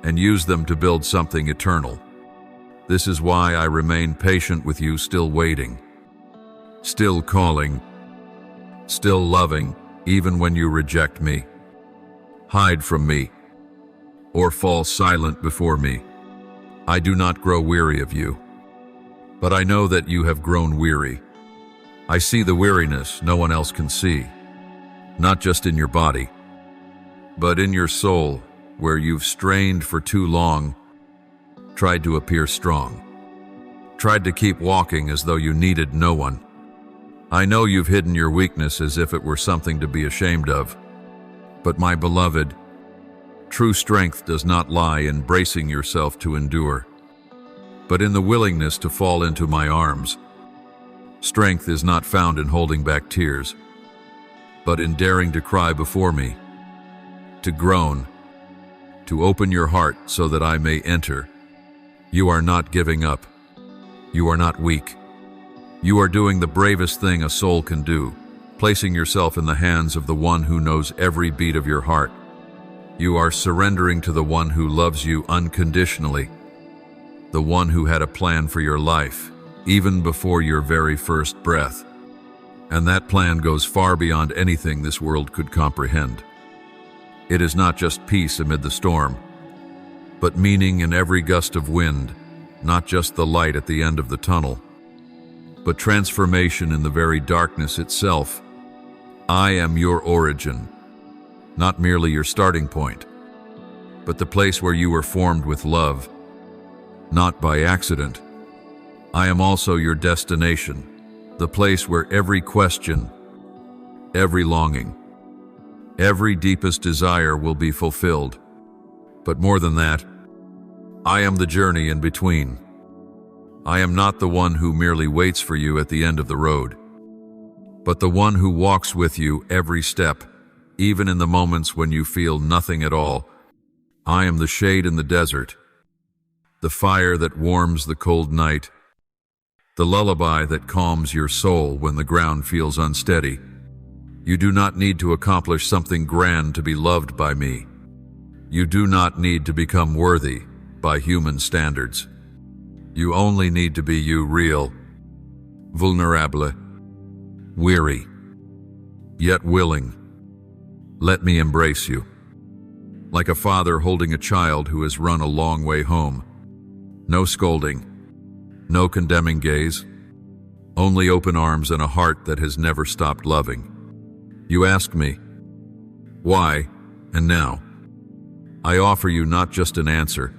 and used them to build something eternal. This is why I remain patient with you, still waiting, still calling, still loving, even when you reject me, hide from me, or fall silent before me. I do not grow weary of you, but I know that you have grown weary. I see the weariness no one else can see, not just in your body, but in your soul, where you've strained for too long, tried to appear strong, tried to keep walking as though you needed no one. I know you've hidden your weakness as if it were something to be ashamed of, but my beloved, true strength does not lie in bracing yourself to endure, but in the willingness to fall into my arms. Strength is not found in holding back tears, but in daring to cry before me, to groan, to open your heart so that I may enter. You are not giving up. You are not weak. You are doing the bravest thing a soul can do, placing yourself in the hands of the one who knows every beat of your heart. You are surrendering to the one who loves you unconditionally, the one who had a plan for your life, even before your very first breath. And that plan goes far beyond anything this world could comprehend. It is not just peace amid the storm, but meaning in every gust of wind, not just the light at the end of the tunnel, but transformation in the very darkness itself. I am your origin, not merely your starting point, but the place where you were formed with love, not by accident. I am also your destination, the place where every question, every longing, every deepest desire will be fulfilled. But more than that, I am the journey in between. I am not the one who merely waits for you at the end of the road, but the one who walks with you every step, even in the moments when you feel nothing at all. I am the shade in the desert, the fire that warms the cold night, the lullaby that calms your soul when the ground feels unsteady. You do not need to accomplish something grand to be loved by me. You do not need to become worthy by human standards. You only need to be you, real, vulnerable, weary, yet willing. Let me embrace you, like a father holding a child who has run a long way home. No scolding, no condemning gaze, only open arms and a heart that has never stopped loving. You ask me, why, and now? I offer you not just an answer,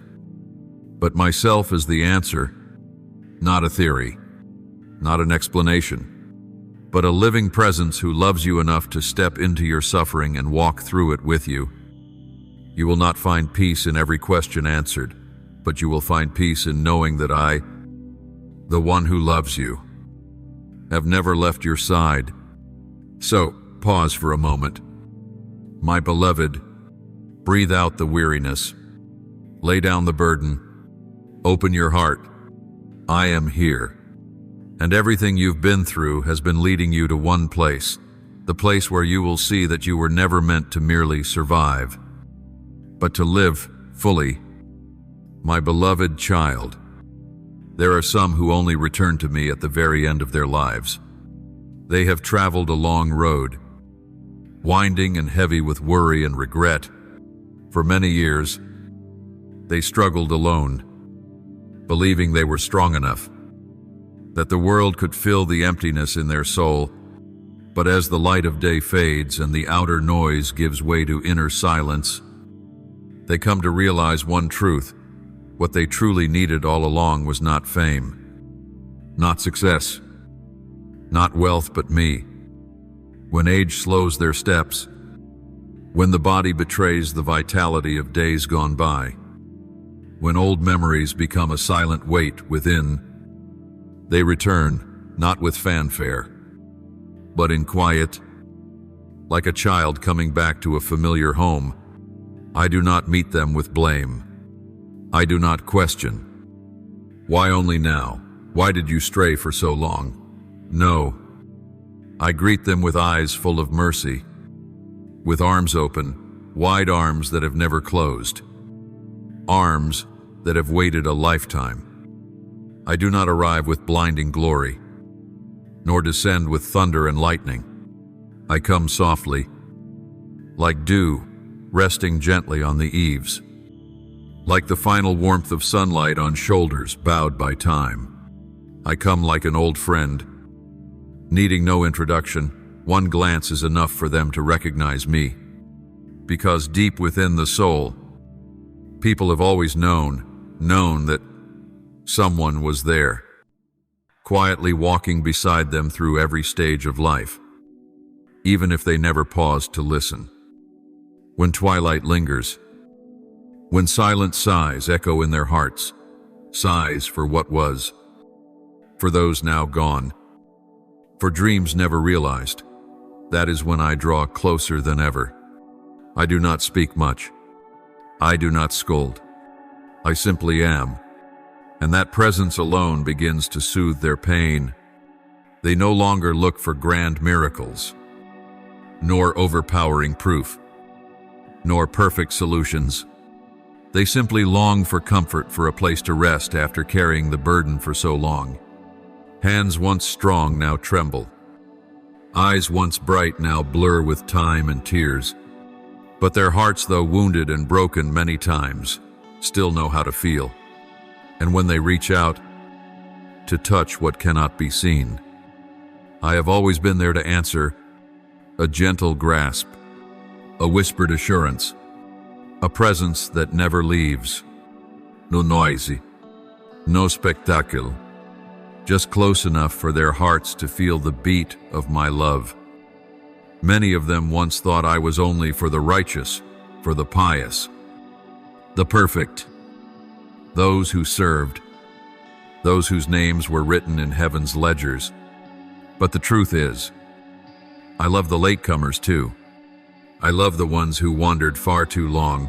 but myself as the answer, not a theory, not an explanation, but a living presence who loves you enough to step into your suffering and walk through it with you. You will not find peace in every question answered, but you will find peace in knowing that I, the one who loves you, have never left your side. So, pause for a moment. My beloved, breathe out the weariness. Lay down the burden. Open your heart. I am here. And everything you've been through has been leading you to one place, the place where you will see that you were never meant to merely survive, but to live fully. My beloved child, there are some who only return to me at the very end of their lives. They have traveled a long road, winding and heavy with worry and regret. For many years, they struggled alone, believing they were strong enough, that the world could fill the emptiness in their soul. But as the light of day fades and the outer noise gives way to inner silence, they come to realize one truth. What they truly needed all along was not fame, not success, not wealth, but me. When age slows their steps, when the body betrays the vitality of days gone by, when old memories become a silent weight within, they return, not with fanfare, but in quiet, like a child coming back to a familiar home. I do not meet them with blame. I do not question. Why only now? Why did you stray for so long? No. I greet them with eyes full of mercy, with arms open, wide arms that have never closed, arms that have waited a lifetime. I do not arrive with blinding glory, nor descend with thunder and lightning. I come softly, like dew, resting gently on the eaves, like the final warmth of sunlight on shoulders bowed by time. I come like an old friend, needing no introduction. One glance is enough for them to recognize me, because deep within the soul, people have always known that someone was there, quietly walking beside them through every stage of life, even if they never paused to listen. When twilight lingers, when silent sighs echo in their hearts, sighs for what was, for those now gone, for dreams never realized, that is when I draw closer than ever. I do not speak much. I do not scold. I simply am. And that presence alone begins to soothe their pain. They no longer look for grand miracles, nor overpowering proof, nor perfect solutions. They simply long for comfort, for a place to rest after carrying the burden for so long. Hands once strong now tremble. Eyes once bright now blur with time and tears. But their hearts, though wounded and broken many times, still know how to feel. And when they reach out to touch what cannot be seen, I have always been there to answer. A gentle grasp, a whispered assurance, a presence that never leaves. No noisy, no spectacle, just close enough for their hearts to feel the beat of my love. Many of them once thought I was only for the righteous, for the pious, the perfect, those who served, those whose names were written in heaven's ledgers. But the truth is, I love the latecomers too. I love the ones who wandered far too long.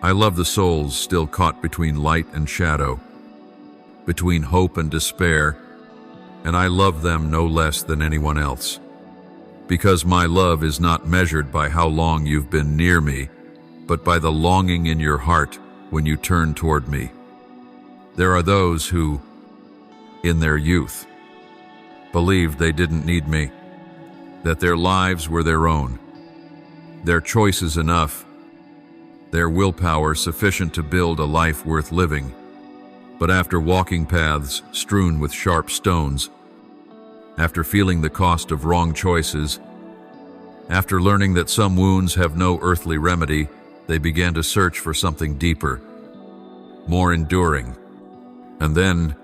I love the souls still caught between light and shadow, between hope and despair, and I love them no less than anyone else. Because my love is not measured by how long you've been near me, but by the longing in your heart when you turn toward me. There are those who, in their youth, believed they didn't need me, that their lives were their own, their choices enough, their willpower sufficient to build a life worth living. But after walking paths strewn with sharp stones, after feeling the cost of wrong choices, after learning that some wounds have no earthly remedy, they began to search for something deeper, more enduring. And then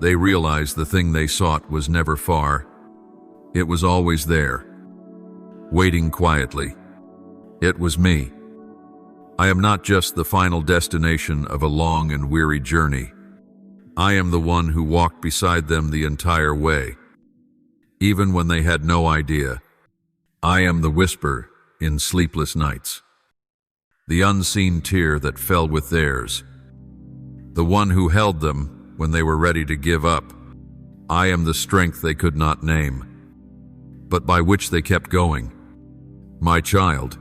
they realized the thing they sought was never far. It was always there, waiting quietly. It was me. I am not just the final destination of a long and weary journey. I am the one who walked beside them the entire way, even when they had no idea. I am the whisper in sleepless nights, the unseen tear that fell with theirs, the one who held them when they were ready to give up. I am the strength they could not name, but by which they kept going. My child,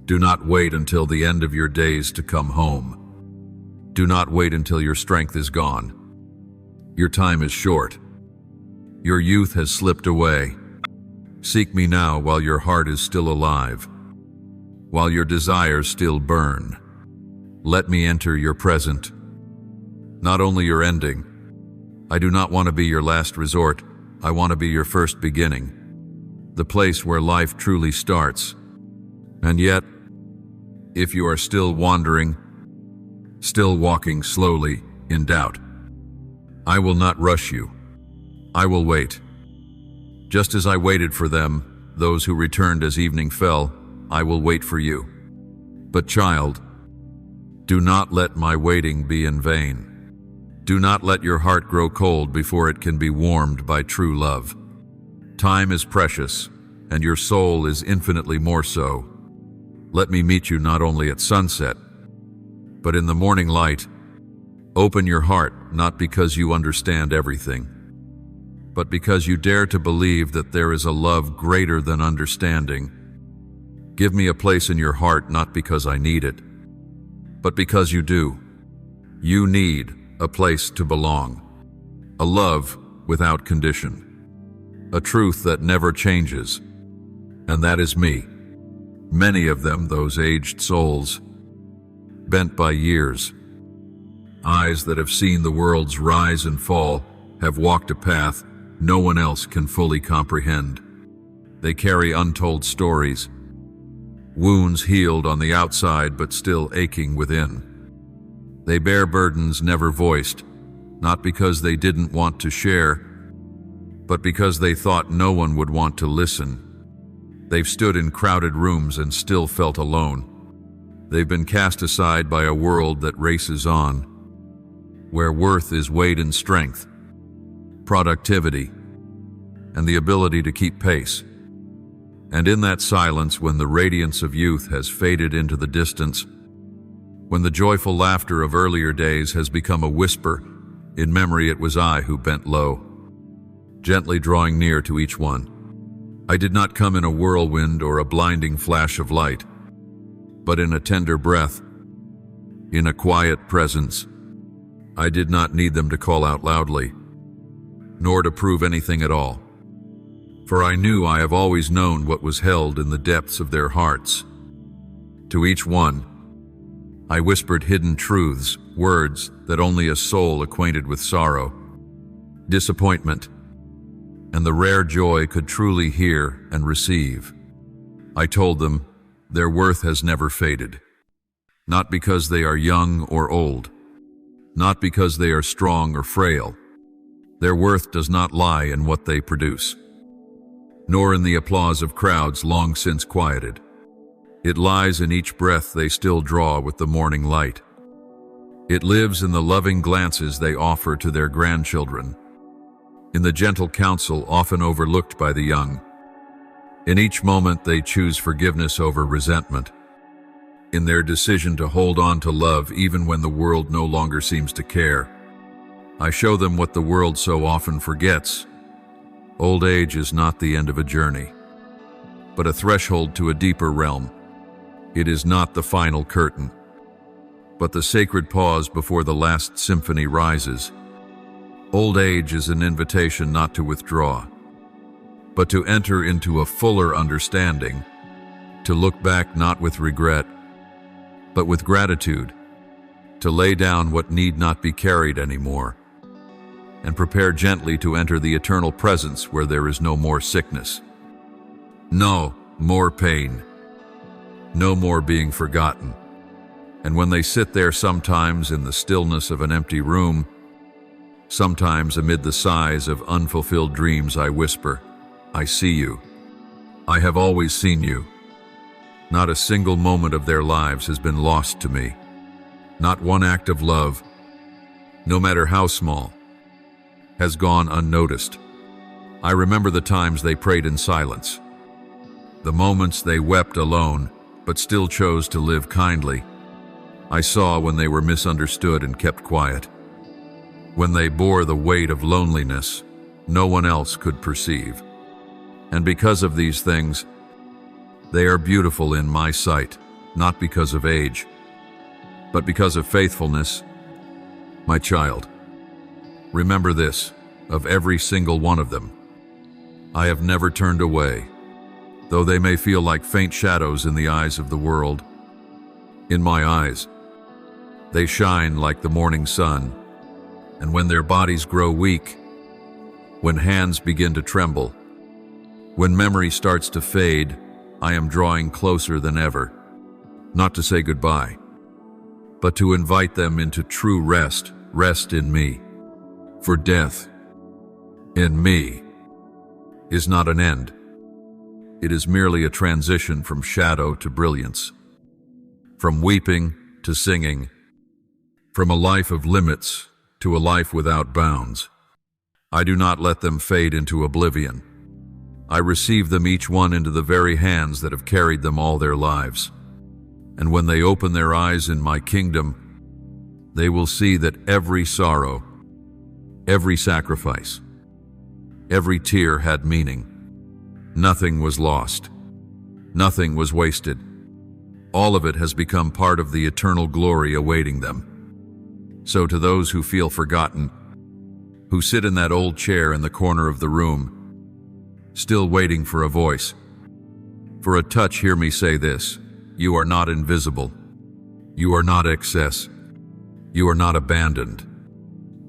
do not wait until the end of your days to come home. Do not wait until your strength is gone. Your time is short. Your youth has slipped away. Seek me now while your heart is still alive, while your desires still burn. Let me enter your present, not only your ending. I do not want to be your last resort. I want to be your first beginning, the place where life truly starts. And yet, if you are still wandering, still walking slowly in doubt, I will not rush you. I will wait. Just as I waited for them, those who returned as evening fell, I will wait for you. But child, do not let my waiting be in vain. Do not let your heart grow cold before it can be warmed by true love. Time is precious, and your soul is infinitely more so. Let me meet you not only at sunset, but in the morning light. Open your heart, not because you understand everything, but because you dare to believe that there is a love greater than understanding. Give me a place in your heart, not because I need it, but because you do. You need a place to belong, a love without condition, a truth that never changes, and that is me. Many of them, those aged souls, bent by years, eyes that have seen the world's rise and fall, have walked a path no one else can fully comprehend. They carry untold stories, wounds healed on the outside but still aching within. They bear burdens never voiced, not because they didn't want to share, but because they thought no one would want to listen. They've stood in crowded rooms and still felt alone. They've been cast aside by a world that races on, where worth is weighed in strength, productivity, and the ability to keep pace. And in that silence, when the radiance of youth has faded into the distance, when the joyful laughter of earlier days has become a whisper, in memory it was I who bent low, gently drawing near to each one. I did not come in a whirlwind or a blinding flash of light, but in a tender breath, in a quiet presence. I did not need them to call out loudly, nor to prove anything at all, for I knew I have always known what was held in the depths of their hearts. To each one, I whispered hidden truths, words that only a soul acquainted with sorrow, disappointment, and the rare joy could truly hear and receive. I told them their worth has never faded, not because they are young or old, not because they are strong or frail. Their worth does not lie in what they produce, nor in the applause of crowds long since quieted. It lies in each breath they still draw with the morning light. It lives in the loving glances they offer to their grandchildren, in the gentle counsel often overlooked by the young. In each moment they choose forgiveness over resentment, in their decision to hold on to love even when the world no longer seems to care. I show them what the world so often forgets. Old age is not the end of a journey, but a threshold to a deeper realm. It is not the final curtain, but the sacred pause before the last symphony rises. Old age is an invitation not to withdraw, but to enter into a fuller understanding, to look back not with regret, but with gratitude, to lay down what need not be carried anymore, and prepare gently to enter the eternal presence where there is no more sickness, no more pain, no more being forgotten. And when they sit there, sometimes in the stillness of an empty room, sometimes amid the sighs of unfulfilled dreams, I whisper, I see you. I have always seen you. Not a single moment of their lives has been lost to me. Not one act of love, no matter how small, has gone unnoticed. I remember the times they prayed in silence, the moments they wept alone, but still chose to live kindly. I saw when they were misunderstood and kept quiet, when they bore the weight of loneliness no one else could perceive. And because of these things, they are beautiful in my sight, not because of age, but because of faithfulness. My child, remember this, of every single one of them, I have never turned away, though they may feel like faint shadows in the eyes of the world. In my eyes, they shine like the morning sun, and when their bodies grow weak, when hands begin to tremble, when memory starts to fade, I am drawing closer than ever, not to say goodbye, but to invite them into true rest, rest in me. For death, in me, is not an end. It is merely a transition from shadow to brilliance, from weeping to singing, from a life of limits to a life without bounds. I do not let them fade into oblivion. I receive them each one into the very hands that have carried them all their lives. And when they open their eyes in my kingdom, they will see that every sorrow, every sacrifice, every tear had meaning. Nothing was lost. Nothing was wasted. All of it has become part of the eternal glory awaiting them. So to those who feel forgotten, who sit in that old chair in the corner of the room, still waiting for a voice, for a touch, hear me say this: you are not invisible. You are not excess. You are not abandoned.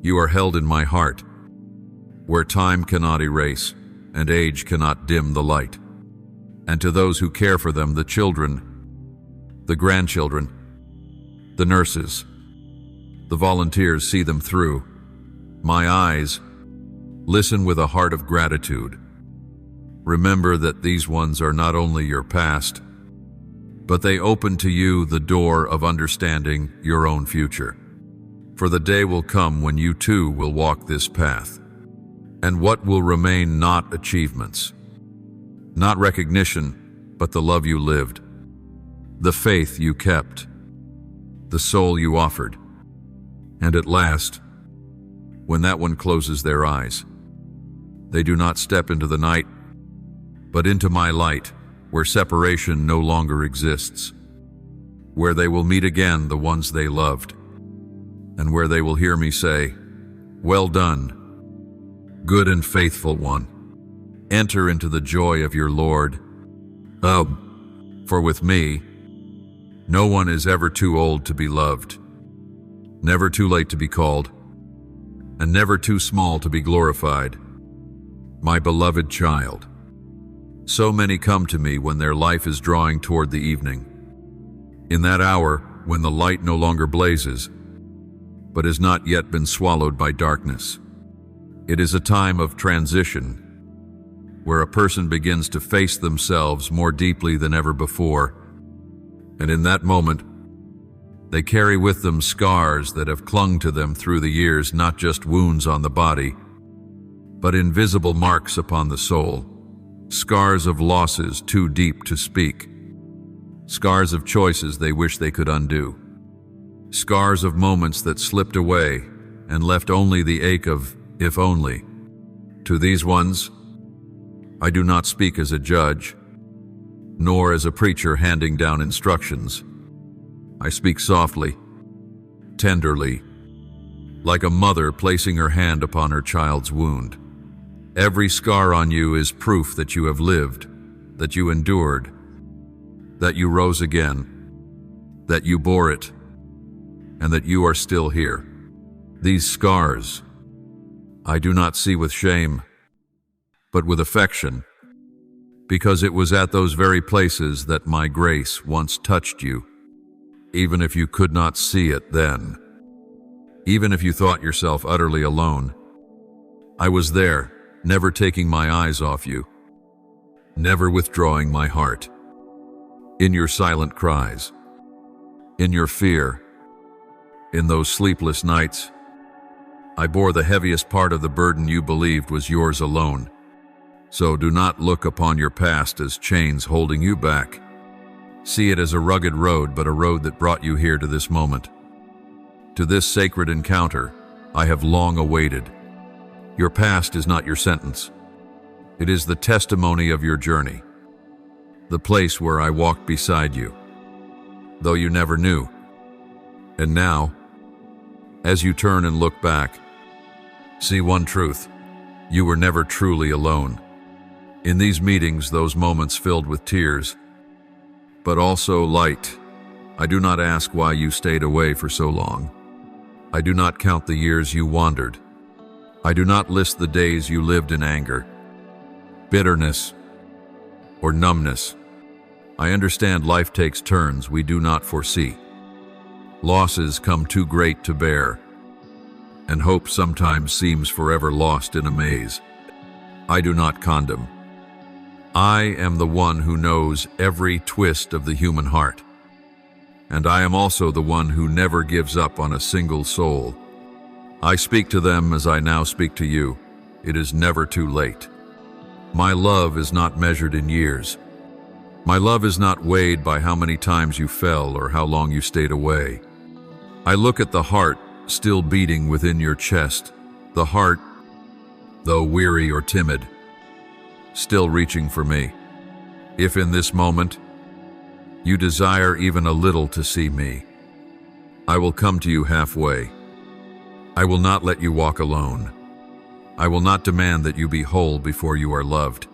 You are held in my heart, where time cannot erase and age cannot dim the light. And to those who care for them, the children, the grandchildren, the nurses, the volunteers, see them through my eyes. Listen with a heart of gratitude. Remember that these ones are not only your past, but they open to you the door of understanding your own future. For the day will come when you too will walk this path. And what will remain not achievements, not recognition, but the love you lived, the faith you kept, the soul you offered. And at last, when that one closes their eyes, they do not step into the night, but into my light, where separation no longer exists, where they will meet again the ones they loved, and where they will hear me say, "Well done, good and faithful one. Enter into the joy of your Lord." For with me, no one is ever too old to be loved, never too late to be called, and never too small to be glorified. My beloved child, so many come to me when their life is drawing toward the evening. In that hour when the light no longer blazes, but has not yet been swallowed by darkness. It is a time of transition, where a person begins to face themselves more deeply than ever before. And in that moment, they carry with them scars that have clung to them through the years, not just wounds on the body, but invisible marks upon the soul, scars of losses too deep to speak, scars of choices they wish they could undo, scars of moments that slipped away and left only the ache of if only. To these ones, I do not speak as a judge, nor as a preacher handing down instructions. I speak softly, tenderly, like a mother placing her hand upon her child's wound. Every scar on you is proof that you have lived, that you endured, that you rose again, that you bore it, and that you are still here. These scars I do not see with shame, but with affection, because it was at those very places that my grace once touched you, even if you could not see it then. Even if you thought yourself utterly alone, I was there, never taking my eyes off you, never withdrawing my heart. In your silent cries, in your fear, in those sleepless nights, I bore the heaviest part of the burden you believed was yours alone. So do not look upon your past as chains holding you back. See it as a rugged road, but a road that brought you here to this moment. To this sacred encounter, I have long awaited. Your past is not your sentence. It is the testimony of your journey, the place where I walked beside you, though you never knew. And now, as you turn and look back, see one truth: you were never truly alone. In these meetings, those moments filled with tears, but also light, I do not ask why you stayed away for so long. I do not count the years you wandered. I do not list the days you lived in anger, bitterness, or numbness. I understand life takes turns we do not foresee. Losses come too great to bear, and hope sometimes seems forever lost in a maze. I do not condemn. I am the one who knows every twist of the human heart, and I am also the one who never gives up on a single soul. I speak to them as I now speak to you. It is never too late. My love is not measured in years. My love is not weighed by how many times you fell or how long you stayed away. I look at the heart still beating within your chest, the heart, though weary or timid, still reaching for me. If in this moment you desire even a little to see me, I will come to you halfway. I will not let you walk alone. I will not demand that you be whole before you are loved.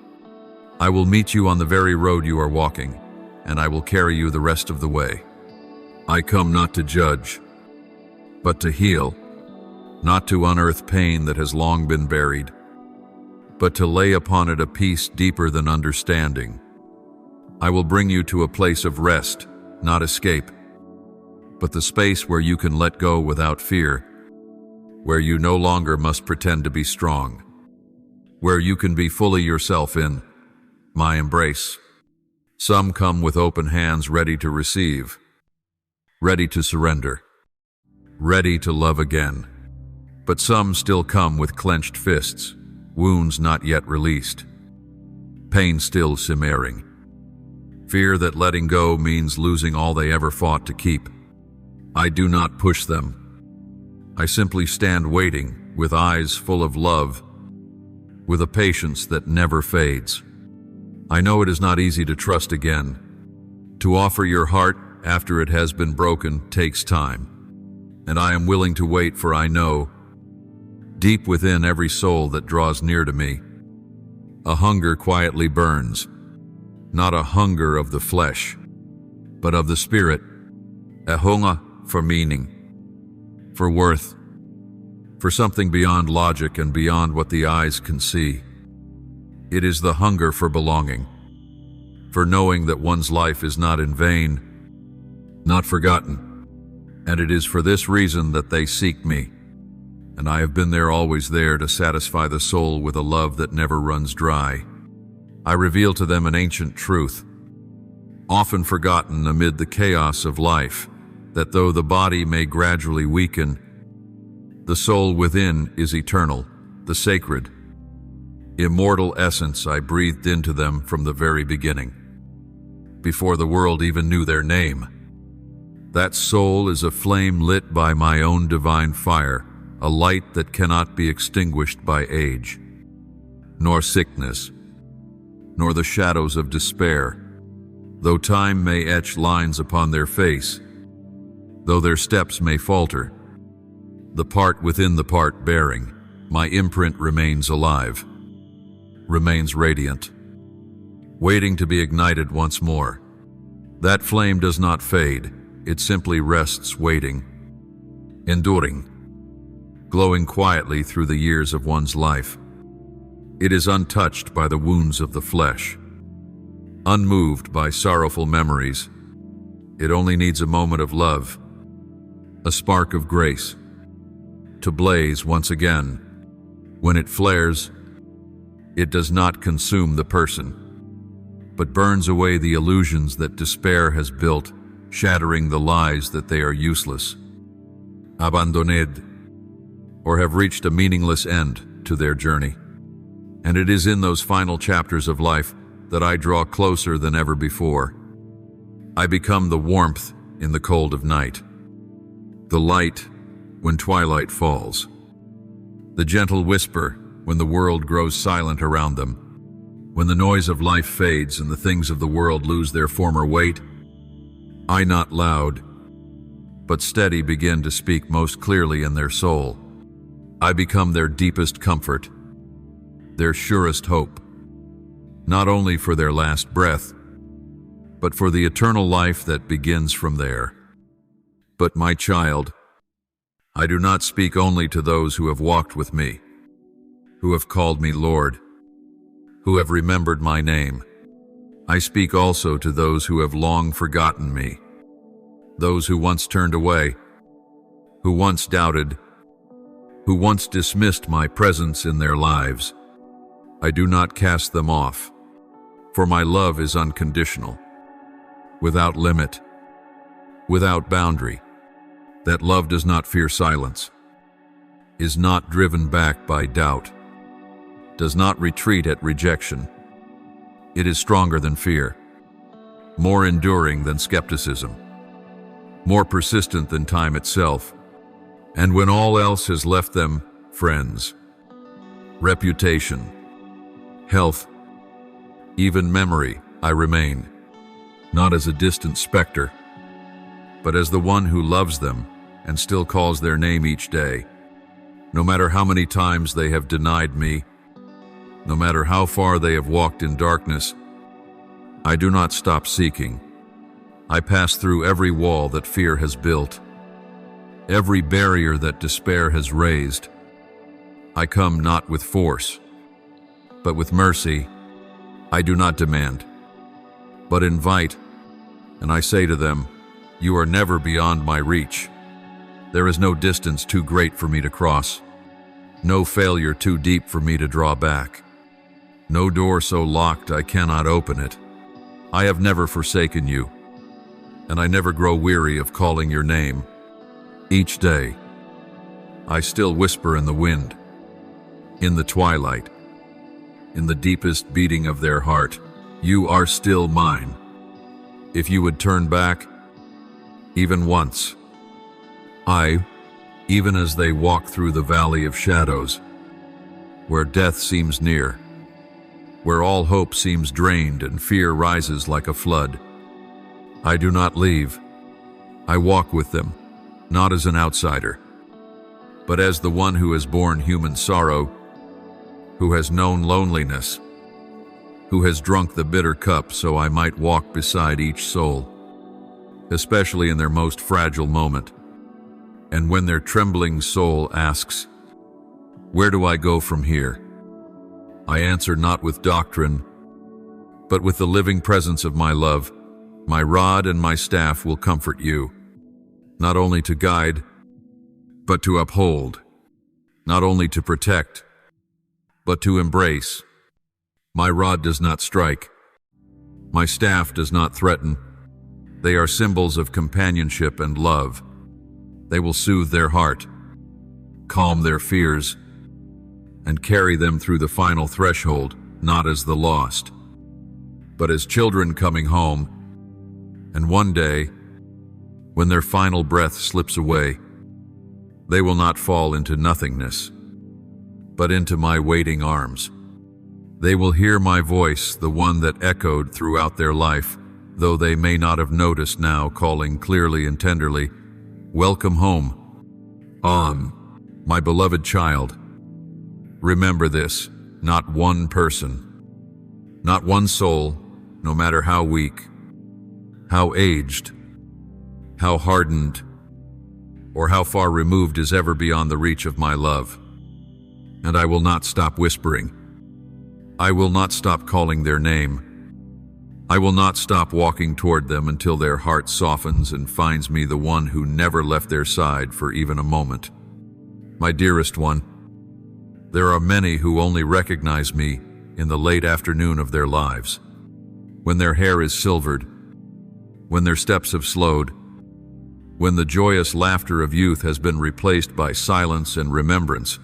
I will meet you on the very road you are walking, and I will carry you the rest of the way. I come not to judge, but to heal, not to unearth pain that has long been buried, but to lay upon it a peace deeper than understanding. I will bring you to a place of rest, not escape, but the space where you can let go without fear, where you no longer must pretend to be strong, where you can be fully yourself in my embrace. Some come with open hands, ready to receive, ready to surrender, ready to love again. But some still come with clenched fists, wounds not yet released, pain still simmering, fear that letting go means losing all they ever fought to keep. I do not push them. I simply stand waiting, with eyes full of love, with a patience that never fades. I know it is not easy to trust again. To offer your heart after it has been broken takes time, and I am willing to wait, for I know, deep within every soul that draws near to me, a hunger quietly burns, not a hunger of the flesh, but of the spirit, a hunger for meaning, for worth, for something beyond logic and beyond what the eyes can see. It is the hunger for belonging, for knowing that one's life is not in vain, not forgotten. And it is for this reason that they seek me, and I have been there, always there, to satisfy the soul with a love that never runs dry. I reveal to them an ancient truth, often forgotten amid the chaos of life, that though the body may gradually weaken, the soul within is eternal, the sacred, immortal essence I breathed into them from the very beginning, before the world even knew their name. That soul is a flame lit by my own divine fire, a light that cannot be extinguished by age, nor sickness, nor the shadows of despair. Though time may etch lines upon their face, though their steps may falter, the part within the part bearing, my imprint remains alive, remains radiant, waiting to be ignited once more. That flame does not fade, it simply rests, waiting, enduring, glowing quietly through the years of one's life. It is untouched by the wounds of the flesh, unmoved by sorrowful memories. It only needs a moment of love, a spark of grace, to blaze once again. When it flares, it does not consume the person. but burns away the illusions that despair has built, shattering the lies that they are useless, abandoned, or have reached a meaningless end to their journey. And it is in those final chapters of life that I draw closer than ever before. I become the warmth in the cold of night, the light when twilight falls, the gentle whisper when the world grows silent around them. When the noise of life fades and the things of the world lose their former weight, I, not loud, but steady, begin to speak most clearly in their soul. I become their deepest comfort, their surest hope, not only for their last breath, but for the eternal life that begins from there. But my child, I do not speak only to those who have walked with me, who have called me Lord, who have remembered my name. I speak also to those who have long forgotten me, those who once turned away, who once doubted, who once dismissed my presence in their lives. I do not cast them off, for my love is unconditional, without limit, without boundary. That love does not fear silence, is not driven back by doubt, does not retreat at rejection. It is stronger than fear, more enduring than skepticism, more persistent than time itself. And when all else has left them, friends, reputation, health, even memory, I remain, not as a distant specter, but as the one who loves them and still calls their name each day. No matter how many times they have denied me, no matter how far they have walked in darkness, I do not stop seeking. I pass through every wall that fear has built, every barrier that despair has raised. I come not with force, but with mercy. I do not demand, but invite, and I say to them, you are never beyond my reach. There is no distance too great for me to cross, no failure too deep for me to draw back, no door so locked I cannot open it. I have never forsaken you, and I never grow weary of calling your name. Each day, I still whisper in the wind, in the twilight, in the deepest beating of their heart, you are still mine. If you would turn back, even once, even as they walk through the valley of shadows, where death seems near, where all hope seems drained and fear rises like a flood, I do not leave. I walk with them, not as an outsider, but as the one who has borne human sorrow, who has known loneliness, who has drunk the bitter cup so I might walk beside each soul, especially in their most fragile moment. And when their trembling soul asks, where do I go from here? I answer not with doctrine, but with the living presence of my love. My rod and my staff will comfort you, not only to guide, but to uphold, not only to protect, but to embrace. My rod does not strike, my staff does not threaten. They are symbols of companionship and love. They will soothe their heart, calm their fears, and carry them through the final threshold, not as the lost, but as children coming home. And one day, when their final breath slips away, they will not fall into nothingness, but into my waiting arms. They will hear my voice, the one that echoed throughout their life, though they may not have noticed now, calling clearly and tenderly, welcome home. My beloved child. Remember this, not one person, not one soul, no matter how weak, how aged, how hardened, or how far removed is ever beyond the reach of my love. And I will not stop whispering. I will not stop calling their name. I will not stop walking toward them until their heart softens and finds me, the one who never left their side for even a moment. My dearest one, there are many who only recognize me in the late afternoon of their lives, when their hair is silvered, when their steps have slowed, when the joyous laughter of youth has been replaced by silence and remembrance.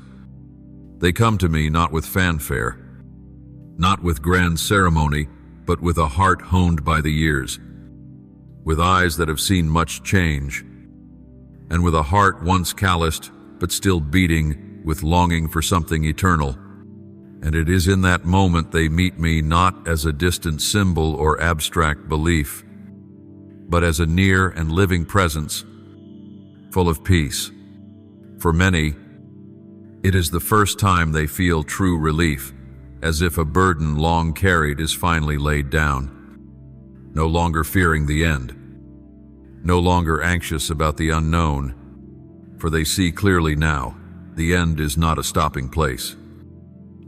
They come to me not with fanfare, not with grand ceremony, but with a heart honed by the years, with eyes that have seen much change, and with a heart once calloused but still beating with longing for something eternal. And it is in that moment they meet me not as a distant symbol or abstract belief, but as a near and living presence, full of peace. For many, it is the first time they feel true relief, as if a burden long carried is finally laid down, no longer fearing the end, no longer anxious about the unknown, for they see clearly now the end is not a stopping place,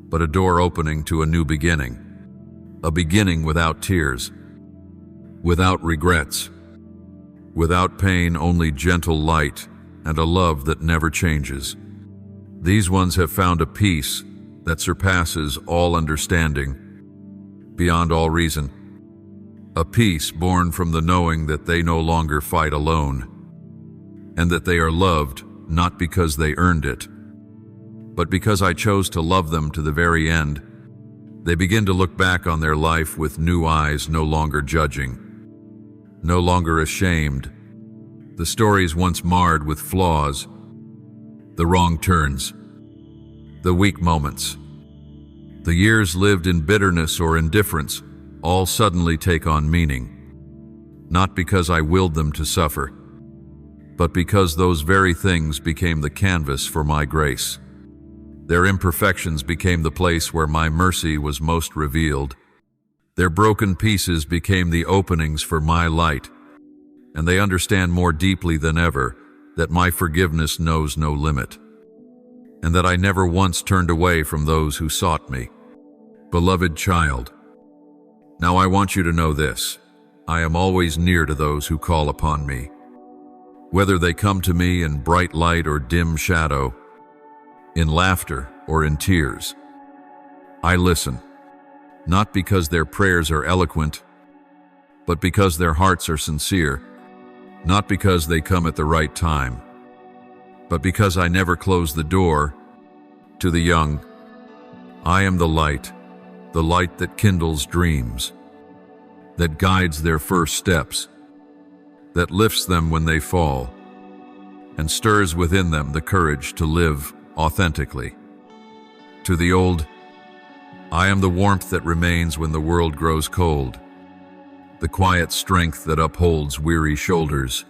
but a door opening to a new beginning, a beginning without tears, without regrets, without pain, only gentle light and a love that never changes. These ones have found a peace that surpasses all understanding, beyond all reason, a peace born from the knowing that they no longer fight alone, and that they are loved not because they earned it, but because I chose to love them to the very end. They begin to look back on their life with new eyes, no longer judging, no longer ashamed. The stories once marred with flaws, the wrong turns, the weak moments, the years lived in bitterness or indifference, all suddenly take on meaning, not because I willed them to suffer, but because those very things became the canvas for my grace. Their imperfections became the place where my mercy was most revealed. Their broken pieces became the openings for my light, and they understand more deeply than ever that my forgiveness knows no limit, and that I never once turned away from those who sought me. Beloved child, now I want you to know this: I am always near to those who call upon me. Whether they come to me in bright light or dim shadow, in laughter or in tears, I listen, not because their prayers are eloquent, but because their hearts are sincere, not because they come at the right time, but because I never close the door to the young. I am the light that kindles dreams, that guides their first steps, that lifts them when they fall, and stirs within them the courage to live authentically. To the old, I am the warmth that remains when the world grows cold, the quiet strength that upholds weary shoulders,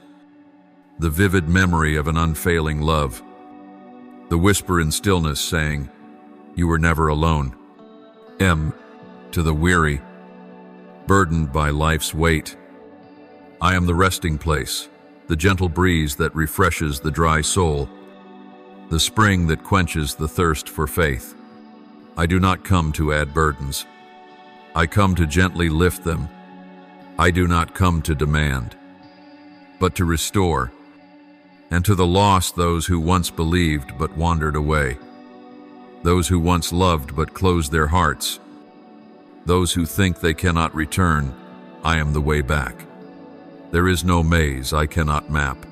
the vivid memory of an unfailing love, the whisper in stillness saying, "You were never alone." To the weary, burdened by life's weight, I am the resting place, the gentle breeze that refreshes the dry soul, the spring that quenches the thirst for faith. I do not come to add burdens. I come to gently lift them. I do not come to demand, but to restore, and to the lost those who once believed but wandered away, those who once loved but closed their hearts, those who think they cannot return. I am the way back. There is no maze I cannot map,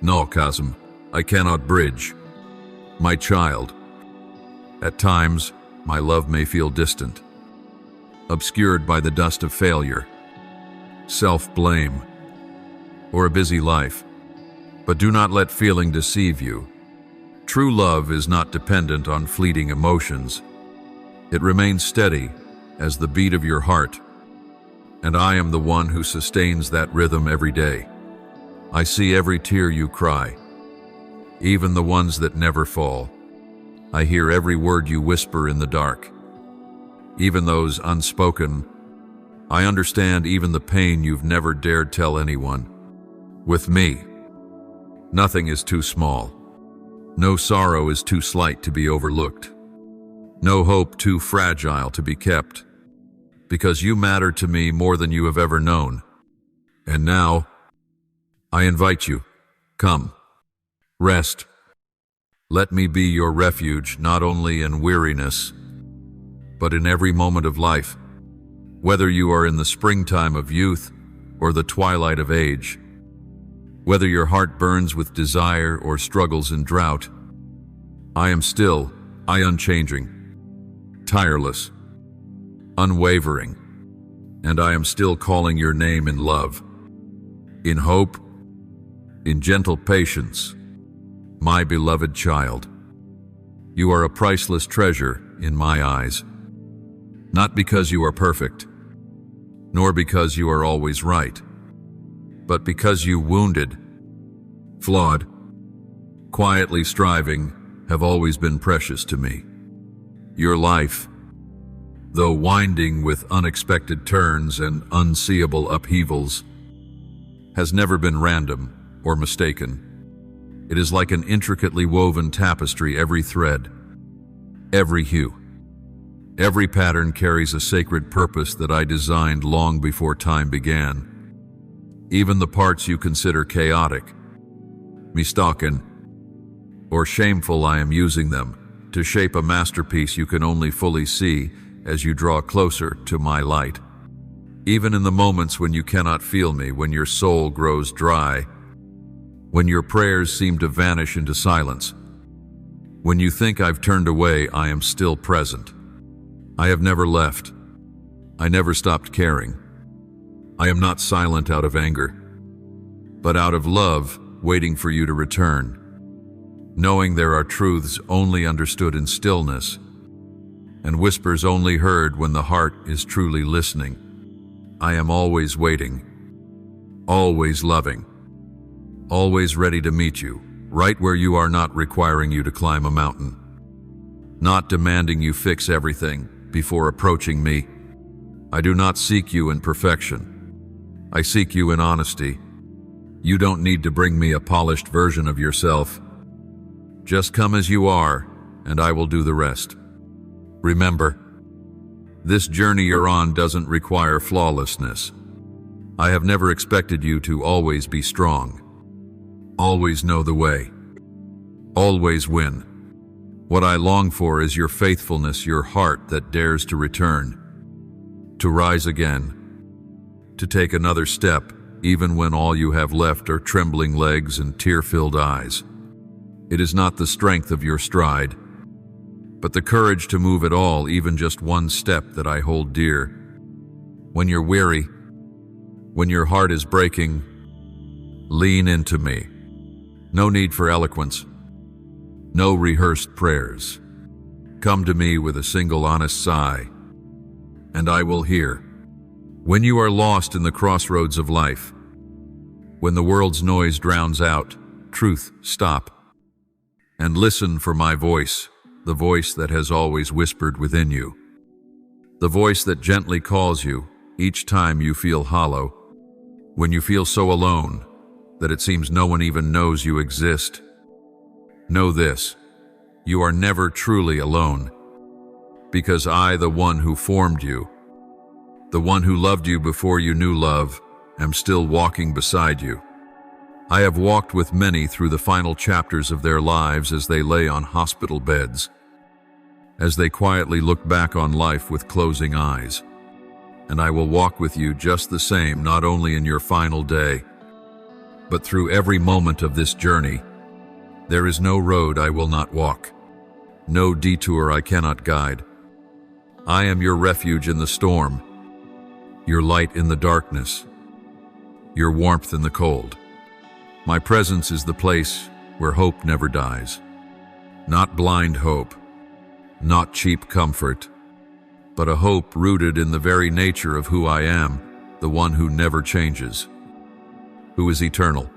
no chasm I cannot bridge. My child, at times my love may feel distant, obscured by the dust of failure, self-blame, or a busy life. But do not let feeling deceive you. True love is not dependent on fleeting emotions. It remains steady as the beat of your heart, and I am the one who sustains that rhythm every day. I see every tear you cry, even the ones that never fall. I hear every word you whisper in the dark, even those unspoken. I understand even the pain you've never dared tell anyone. With me, nothing is too small. No sorrow is too slight to be overlooked. No hope too fragile to be kept, because you matter to me more than you have ever known. And now, I invite you, come, rest. Let me be your refuge, not only in weariness, but in every moment of life, Whether you are in the springtime of youth or the twilight of age, whether your heart burns with desire or struggles in drought, I am still, unchanging, tireless, unwavering, and I am still calling your name in love, in hope, in gentle patience, my beloved child. You are a priceless treasure in my eyes, not because you are perfect, nor because you are always right, but because you wounded, flawed, quietly striving, have always been precious to me. Your life, though winding with unexpected turns and unseeable upheavals, has never been random or mistaken. It is like an intricately woven tapestry. Every thread, every hue, every pattern carries a sacred purpose that I designed long before time began. Even the parts you consider chaotic, mistaken, or shameful, I am using them to shape a masterpiece you can only fully see as you draw closer to my light. Even in the moments when you cannot feel me, when your soul grows dry, when your prayers seem to vanish into silence, when you think I've turned away, I am still present. I have never left. I never stopped caring. I am not silent out of anger, but out of love, waiting for you to return, knowing there are truths only understood in stillness and whispers only heard when the heart is truly listening. I am always waiting, always loving, always ready to meet you, right where you are, not requiring you to climb a mountain, not demanding you fix everything before approaching me. I do not seek you in perfection. I seek you in honesty. You don't need to bring me a polished version of yourself. Just come as you are, and I will do the rest. Remember, this journey you're on doesn't require flawlessness. I have never expected you to always be strong, always know the way, always win. What I long for is your faithfulness, your heart that dares to return, to rise again, to take another step, even when all you have left are trembling legs and tear-filled eyes. It is not the strength of your stride, but the courage to move at all, even just one step, that I hold dear. When you're weary, when your heart is breaking, lean into me. No need for eloquence, no rehearsed prayers. Come to me with a single honest sigh, and I will hear. When you are lost in the crossroads of life, when the world's noise drowns out, truth, stop and listen for my voice, the voice that has always whispered within you, the voice that gently calls you each time you feel hollow, when you feel so alone that it seems no one even knows you exist. Know this, you are never truly alone, because I, the one who formed you, the one who loved you before you knew love, am still walking beside you. I have walked with many through the final chapters of their lives as they lay on hospital beds, as they quietly look back on life with closing eyes. And I will walk with you just the same, not only in your final day, but through every moment of this journey. There is no road I will not walk, no detour I cannot guide. I am your refuge in the storm, your light in the darkness, your warmth in the cold. My presence is the place where hope never dies. Not blind hope, not cheap comfort, but a hope rooted in the very nature of who I am, the one who never changes, who is eternal,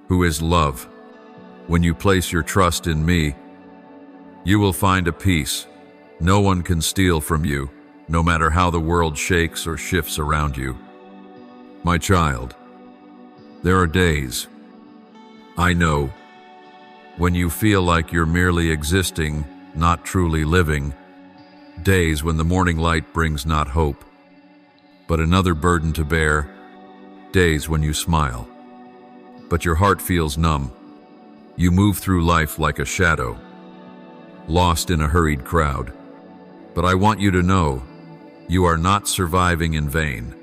who is love. When you place your trust in me, you will find a peace no one can steal from you, no matter how the world shakes or shifts around you. My child, there are days, I know, when you feel like you're merely existing, not truly living. Days when the morning light brings not hope, but another burden to bear. Days when you smile, but your heart feels numb. You move through life like a shadow, lost in a hurried crowd. But I want you to know, You are not surviving in vain.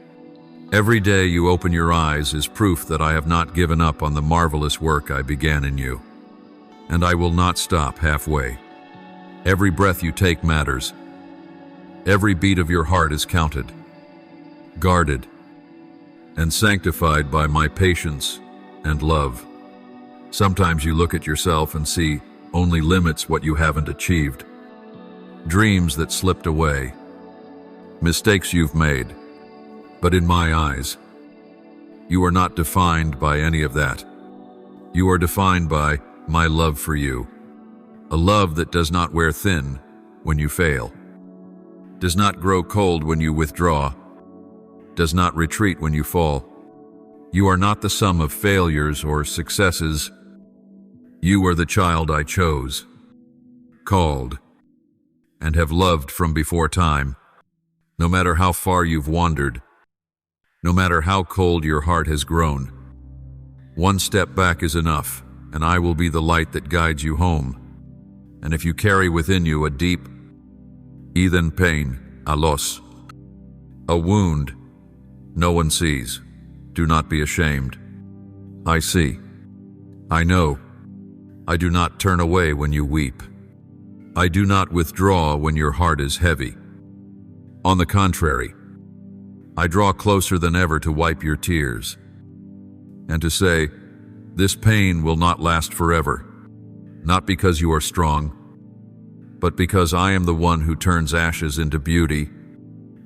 Every day you open your eyes is proof that I have not given up on the marvelous work I began in you. And I will not stop halfway. Every breath you take matters. Every beat of your heart is counted, guarded, and sanctified by my patience and love. Sometimes you look at yourself and see only limits what you haven't achieved, dreams that slipped away, mistakes you've made. But in my eyes, you are not defined by any of that. You are defined by my love for you, a love that does not wear thin when you fail, does not grow cold when you withdraw, does not retreat when you fall. You are not the sum of failures or successes. You are the child I chose, called, and have loved from before time. No matter how far you've wandered, no matter how cold your heart has grown, one step back is enough, and I will be the light that guides you home. And if you carry within you a deep, heathen pain, a loss, a wound no one sees, do not be ashamed. I see. I know. I do not turn away when you weep. I do not withdraw when your heart is heavy. On the contrary, I draw closer than ever to wipe your tears and to say, this pain will not last forever, not because you are strong, but because I am the one who turns ashes into beauty.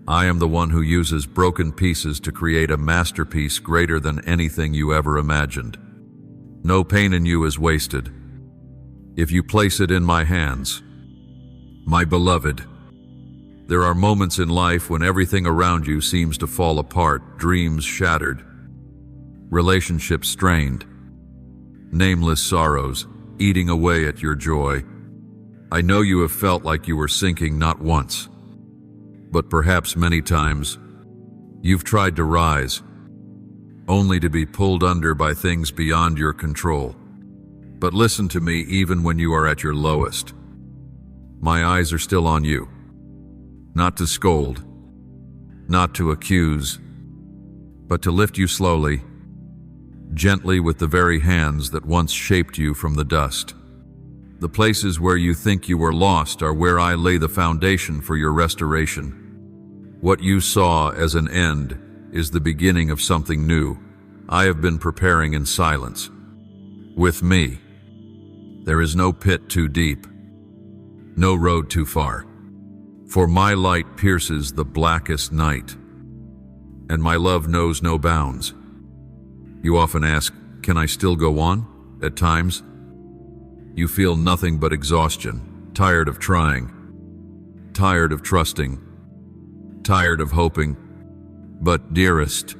I am the one who uses broken pieces to create a masterpiece greater than anything you ever imagined. No pain in you is wasted if you place it in my hands. My beloved, there are moments in life when everything around you seems to fall apart, dreams shattered, relationships strained, nameless sorrows eating away at your joy. I know you have felt like you were sinking not once, but perhaps many times. You've tried to rise, only to be pulled under by things beyond your control. But listen to me even when you are at your lowest. My eyes are still on you, not to scold, not to accuse, but to lift you slowly, gently with the very hands that once shaped you from the dust. The places where you think you were lost are where I lay the foundation for your restoration. What you saw as an end is the beginning of something new. I have been preparing in silence. With me, there is no pit too deep, no road too far. For my light pierces the blackest night, and my love knows no bounds. You often ask, can I still go on? At times, you feel nothing but exhaustion, tired of trying, tired of trusting, tired of hoping. But dearest,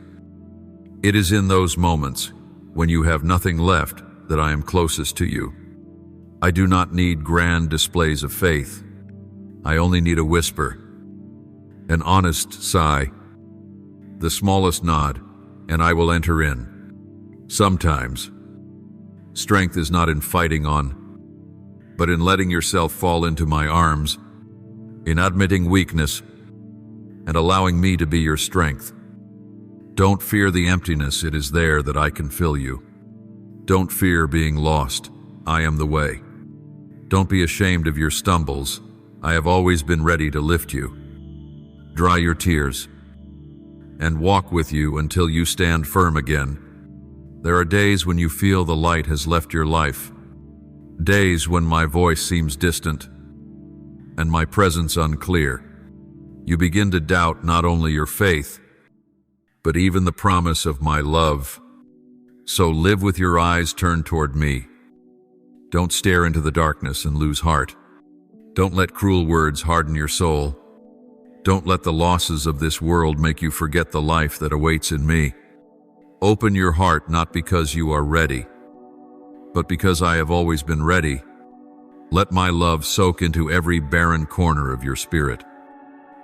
it is in those moments when you have nothing left that I am closest to you. I do not need grand displays of faith. I only need a whisper, an honest sigh, the smallest nod, and I will enter in. Sometimes, strength is not in fighting on, but in letting yourself fall into my arms, in admitting weakness, and allowing me to be your strength. Don't fear the emptiness, it is there that I can fill you. Don't fear being lost, I am the way. Don't be ashamed of your stumbles, I have always been ready to lift you. Dry your tears, and walk with you until you stand firm again. There are days when you feel the light has left your life, days when my voice seems distant, and my presence unclear. You begin to doubt not only your faith, but even the promise of my love. So live with your eyes turned toward me. Don't stare into the darkness and lose heart. Don't let cruel words harden your soul. Don't let the losses of this world make you forget the life that awaits in me. Open your heart not because you are ready, but because I have always been ready. Let my love soak into every barren corner of your spirit.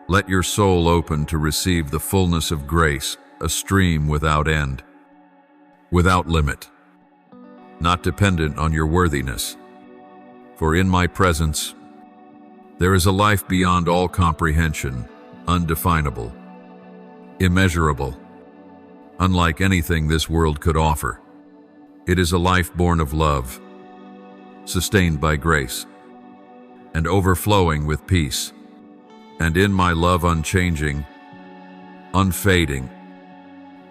Let your soul open to receive the fullness of grace, a stream without end, without limit, not dependent on your worthiness. For in my presence, there is a life beyond all comprehension, undefinable, immeasurable, unlike anything this world could offer. It is a life born of love, sustained by grace, and overflowing with peace. And in my love unchanging, unfading,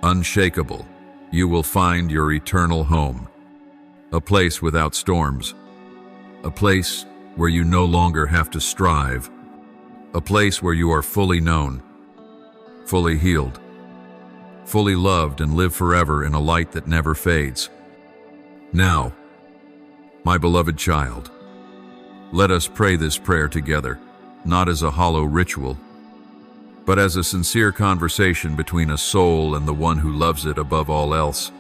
unshakable, you will find your eternal home, a place without storms, a place where you no longer have to strive, a place where you are fully known, fully healed, fully loved, and live forever in a light that never fades. Now, my beloved child, let us pray this prayer together, not as a hollow ritual, but as a sincere conversation between a soul and the one who loves it above all else.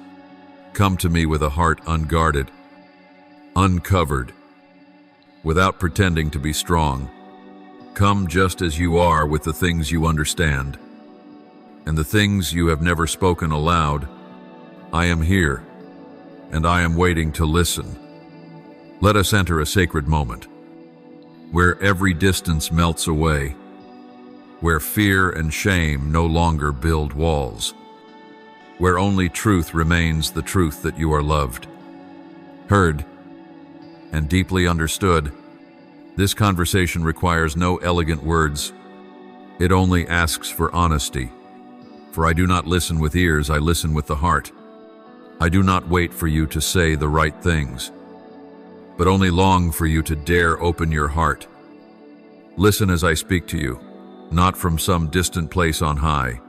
Come to me with a heart unguarded, uncovered, without pretending to be strong. Come just as you are, with the things you understand and the things you have never spoken aloud. I am here, and I am waiting to listen. Let us enter a sacred moment, where every distance melts away, where fear and shame no longer build walls, where only truth remains, the truth that you are loved, heard, and deeply understood. This conversation requires no elegant words. It only asks for honesty. For I do not listen with ears, I listen with the heart. I do not wait for you to say the right things, but only long for you to dare open your heart. Listen as I speak to you, not from some distant place on high,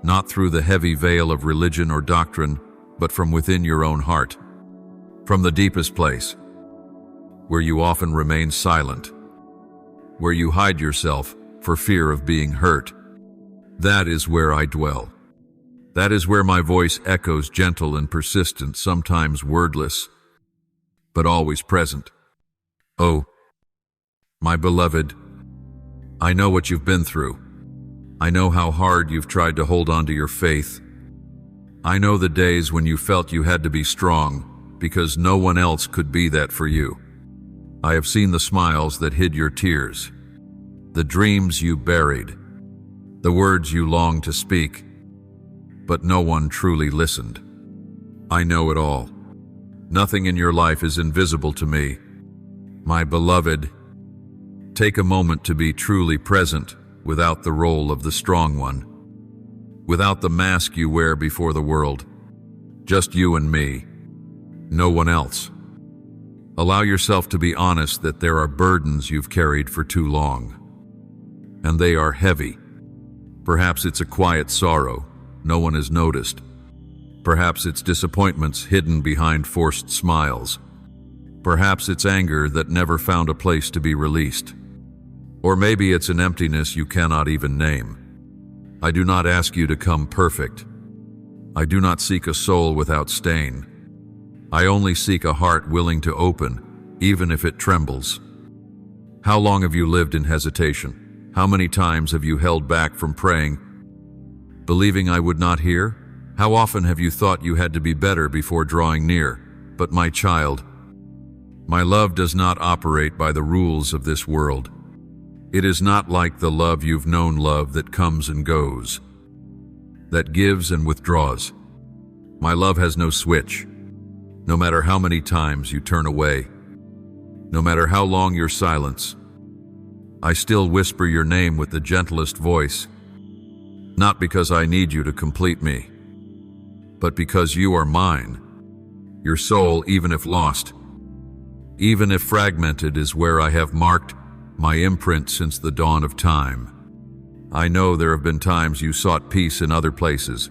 not through the heavy veil of religion or doctrine, but from within your own heart, from the deepest place, where you often remain silent, where you hide yourself for fear of being hurt. That is where I dwell. That is where my voice echoes, gentle and persistent, sometimes wordless, but always present. Oh, my beloved, I know what you've been through. I know how hard you've tried to hold on to your faith. I know the days when you felt you had to be strong because no one else could be that for you. I have seen the smiles that hid your tears, the dreams you buried, the words you longed to speak, but no one truly listened. I know it all. Nothing in your life is invisible to me. My beloved, take a moment to be truly present without the role of the strong one, without the mask you wear before the world. Just you and me, no one else. Allow yourself to be honest that there are burdens you've carried for too long, and they are heavy. Perhaps it's a quiet sorrow no one has noticed. Perhaps it's disappointments hidden behind forced smiles. Perhaps it's anger that never found a place to be released. Or maybe it's an emptiness you cannot even name. I do not ask you to come perfect. I do not seek a soul without stain. I only seek a heart willing to open, even if it trembles. How long have you lived in hesitation? How many times have you held back from praying, believing I would not hear? How often have you thought you had to be better before drawing near? But my child, my love does not operate by the rules of this world. It is not like the love you've known, love that comes and goes, that gives and withdraws. My love has no switch. No matter how many times you turn away, no matter how long your silence, I still whisper your name with the gentlest voice, not because I need you to complete me, but because you are mine. Your soul, even if lost, even if fragmented, is where I have marked my imprint since the dawn of time. I know there have been times you sought peace in other places.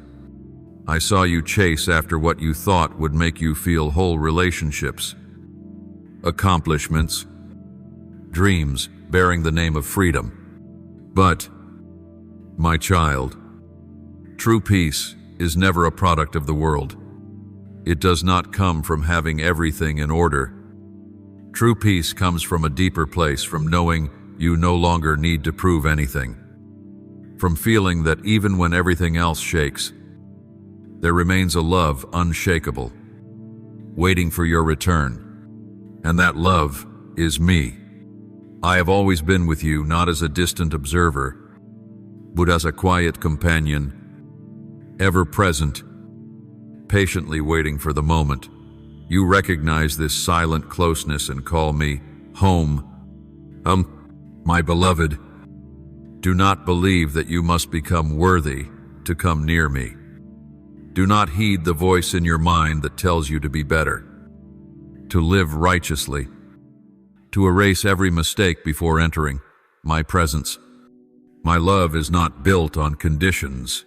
I saw you chase after what you thought would make you feel whole: relationships, accomplishments, dreams bearing the name of freedom. But, my child, true peace is never a product of the world. It does not come from having everything in order. True peace comes from a deeper place, from knowing you no longer need to prove anything, from feeling that even when everything else shakes, there remains a love unshakable, waiting for your return. And that love is me. I have always been with you, not as a distant observer, but as a quiet companion, ever present, patiently waiting for the moment. You recognize this silent closeness and call me home. My beloved, do not believe that you must become worthy to come near me. Do not heed the voice in your mind that tells you to be better, to live righteously, to erase every mistake before entering my presence. My love is not built on conditions,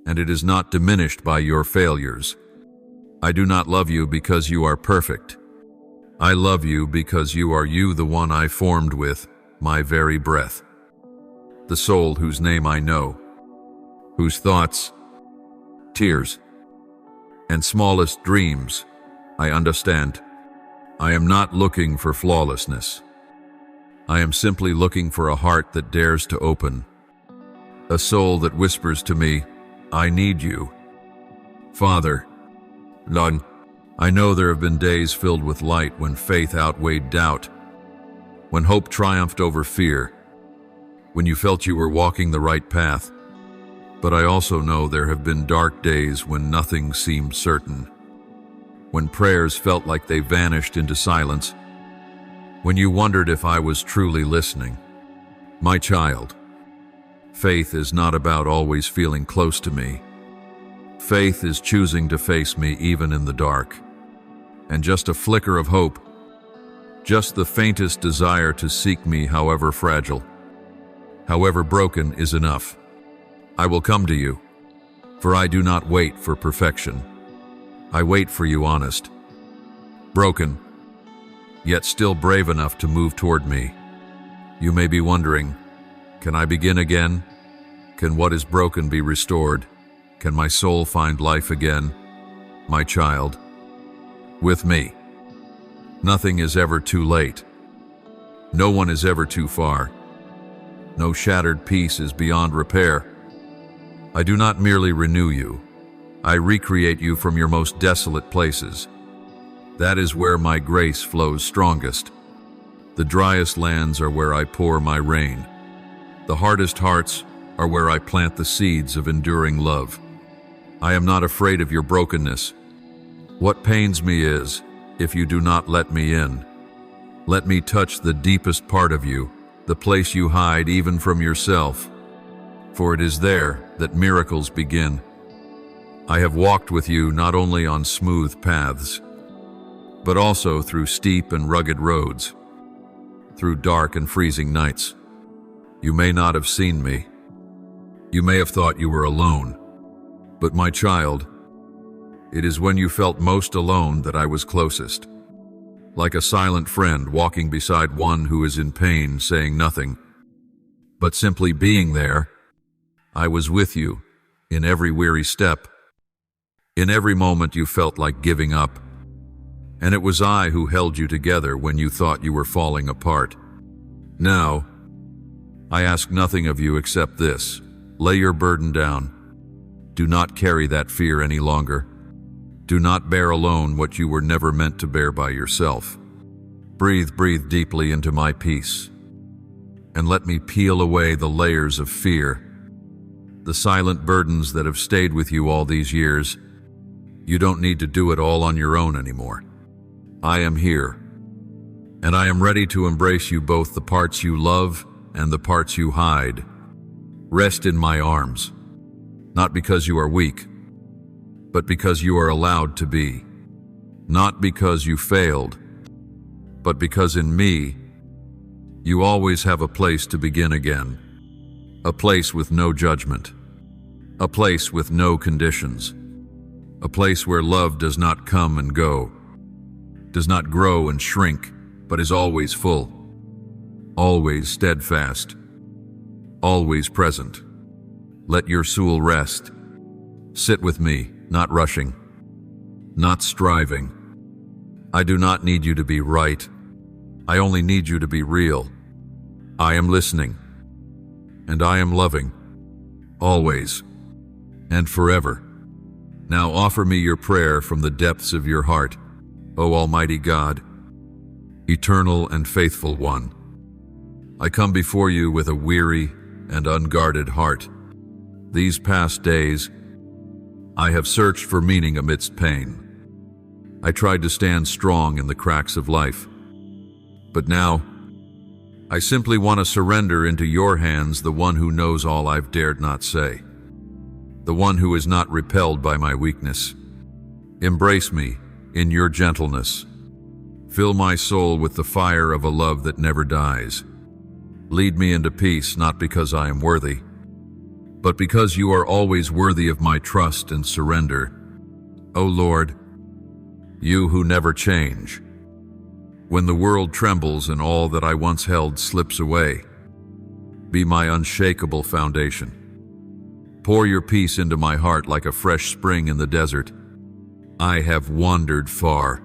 and it is not diminished by your failures. I do not love you because you are perfect. I love you because you are you, the one I formed with my very breath, the soul whose name I know, whose thoughts, tears, and smallest dreams I understand. I am not looking for flawlessness. I am simply looking for a heart that dares to open, a soul that whispers to me, I need you. Father, Lord, I know there have been days filled with light when faith outweighed doubt, when hope triumphed over fear, when you felt you were walking the right path. But I also know there have been dark days when nothing seemed certain, when prayers felt like they vanished into silence, when you wondered if I was truly listening. My child, faith is not about always feeling close to me. Faith is choosing to face me even in the dark. And just a flicker of hope, just the faintest desire to seek me, however fragile, however broken, is enough. I will come to you, for I do not wait for perfection. I wait for you honest, broken, yet still brave enough to move toward me. You may be wondering, can I begin again? Can what is broken be restored? Can my soul find life again? My child, with me, nothing is ever too late. No one is ever too far. No shattered piece is beyond repair. I do not merely renew you. I recreate you from your most desolate places. That is where my grace flows strongest. The driest lands are where I pour my rain. The hardest hearts are where I plant the seeds of enduring love. I am not afraid of your brokenness. What pains me is, if you do not let me in. Let me touch the deepest part of you, the place you hide even from yourself. For it is there that miracles begin. I have walked with you not only on smooth paths, but also through steep and rugged roads, through dark and freezing nights. You may not have seen me. You may have thought you were alone. But my child, it is when you felt most alone that I was closest. Like a silent friend walking beside one who is in pain, saying nothing, but simply being there. I was with you in every weary step, in every moment you felt like giving up. And it was I who held you together when you thought you were falling apart. Now, I ask nothing of you except this: lay your burden down. Do not carry that fear any longer. Do not bear alone what you were never meant to bear by yourself. Breathe deeply into my peace, and let me peel away the layers of fear, the silent burdens that have stayed with you all these years. You don't need to do it all on your own anymore. I am here, and I am ready to embrace you, both the parts you love and the parts you hide. Rest in my arms, not because you are weak, but because you are allowed to be. Not because you failed, but because in me, you always have a place to begin again. A place with no judgment. A place with no conditions. A place where love does not come and go, does not grow and shrink, but is always full, always steadfast, always present. Let your soul rest. Sit with me, not rushing, not striving. I do not need you to be right. I only need you to be real. I am listening, and I am loving, always and forever. Now offer me your prayer from the depths of your heart, O Almighty God, eternal and faithful one. I come before you with a weary, and unguarded heart. These past days, I have searched for meaning amidst pain. I tried to stand strong in the cracks of life. But now, I simply want to surrender into your hands the one who knows all I've dared not say. The one who is not repelled by my weakness. Embrace me in your gentleness. Fill my soul with the fire of a love that never dies. Lead me into peace, not because I am worthy, but because you are always worthy of my trust and surrender. O Lord, you who never change. When the world trembles and all that I once held slips away, be my unshakable foundation. Pour your peace into my heart like a fresh spring in the desert. I have wandered far,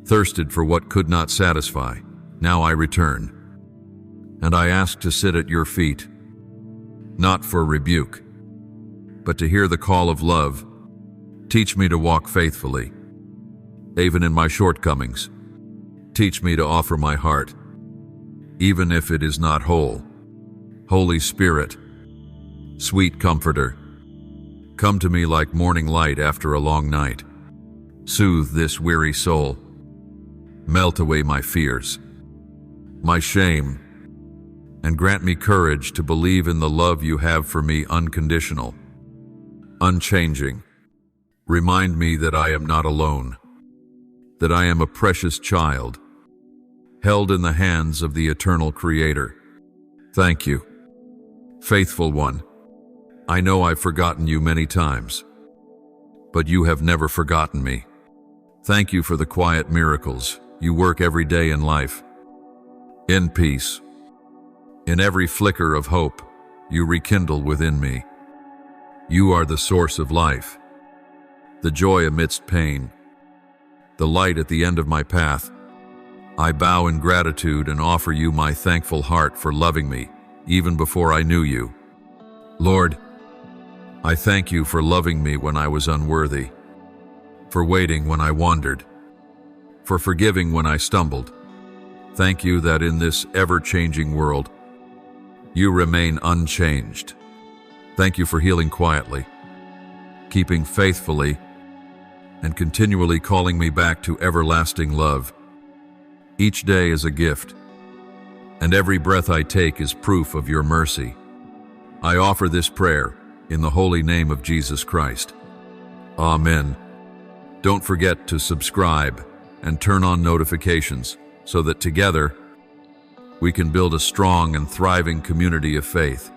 thirsted for what could not satisfy. Now I return, and I ask to sit at your feet, not for rebuke, but to hear the call of love. Teach me to walk faithfully, even in my shortcomings. Teach me to offer my heart, even if it is not whole. Holy Spirit, sweet Comforter, come to me like morning light after a long night. Soothe this weary soul. Melt away my fears, my shame, and grant me courage to believe in the love you have for me, unconditional, unchanging. Remind me that I am not alone, that I am a precious child, held in the hands of the eternal Creator. Thank you, faithful one. I know I've forgotten you many times, but you have never forgotten me. Thank you for the quiet miracles you work every day in life. In peace, in every flicker of hope you rekindle within me. You are the source of life, the joy amidst pain, the light at the end of my path. I bow in gratitude and offer you my thankful heart for loving me even before I knew you. Lord, I thank you for loving me when I was unworthy, for waiting when I wandered, for forgiving when I stumbled. Thank you that in this ever-changing world, you remain unchanged. Thank you for healing quietly, keeping faithfully, and continually calling me back to everlasting love. Each day is a gift, and every breath I take is proof of your mercy. I offer this prayer in the holy name of Jesus Christ. Amen. Don't forget to subscribe and turn on notifications so that together we can build a strong and thriving community of faith.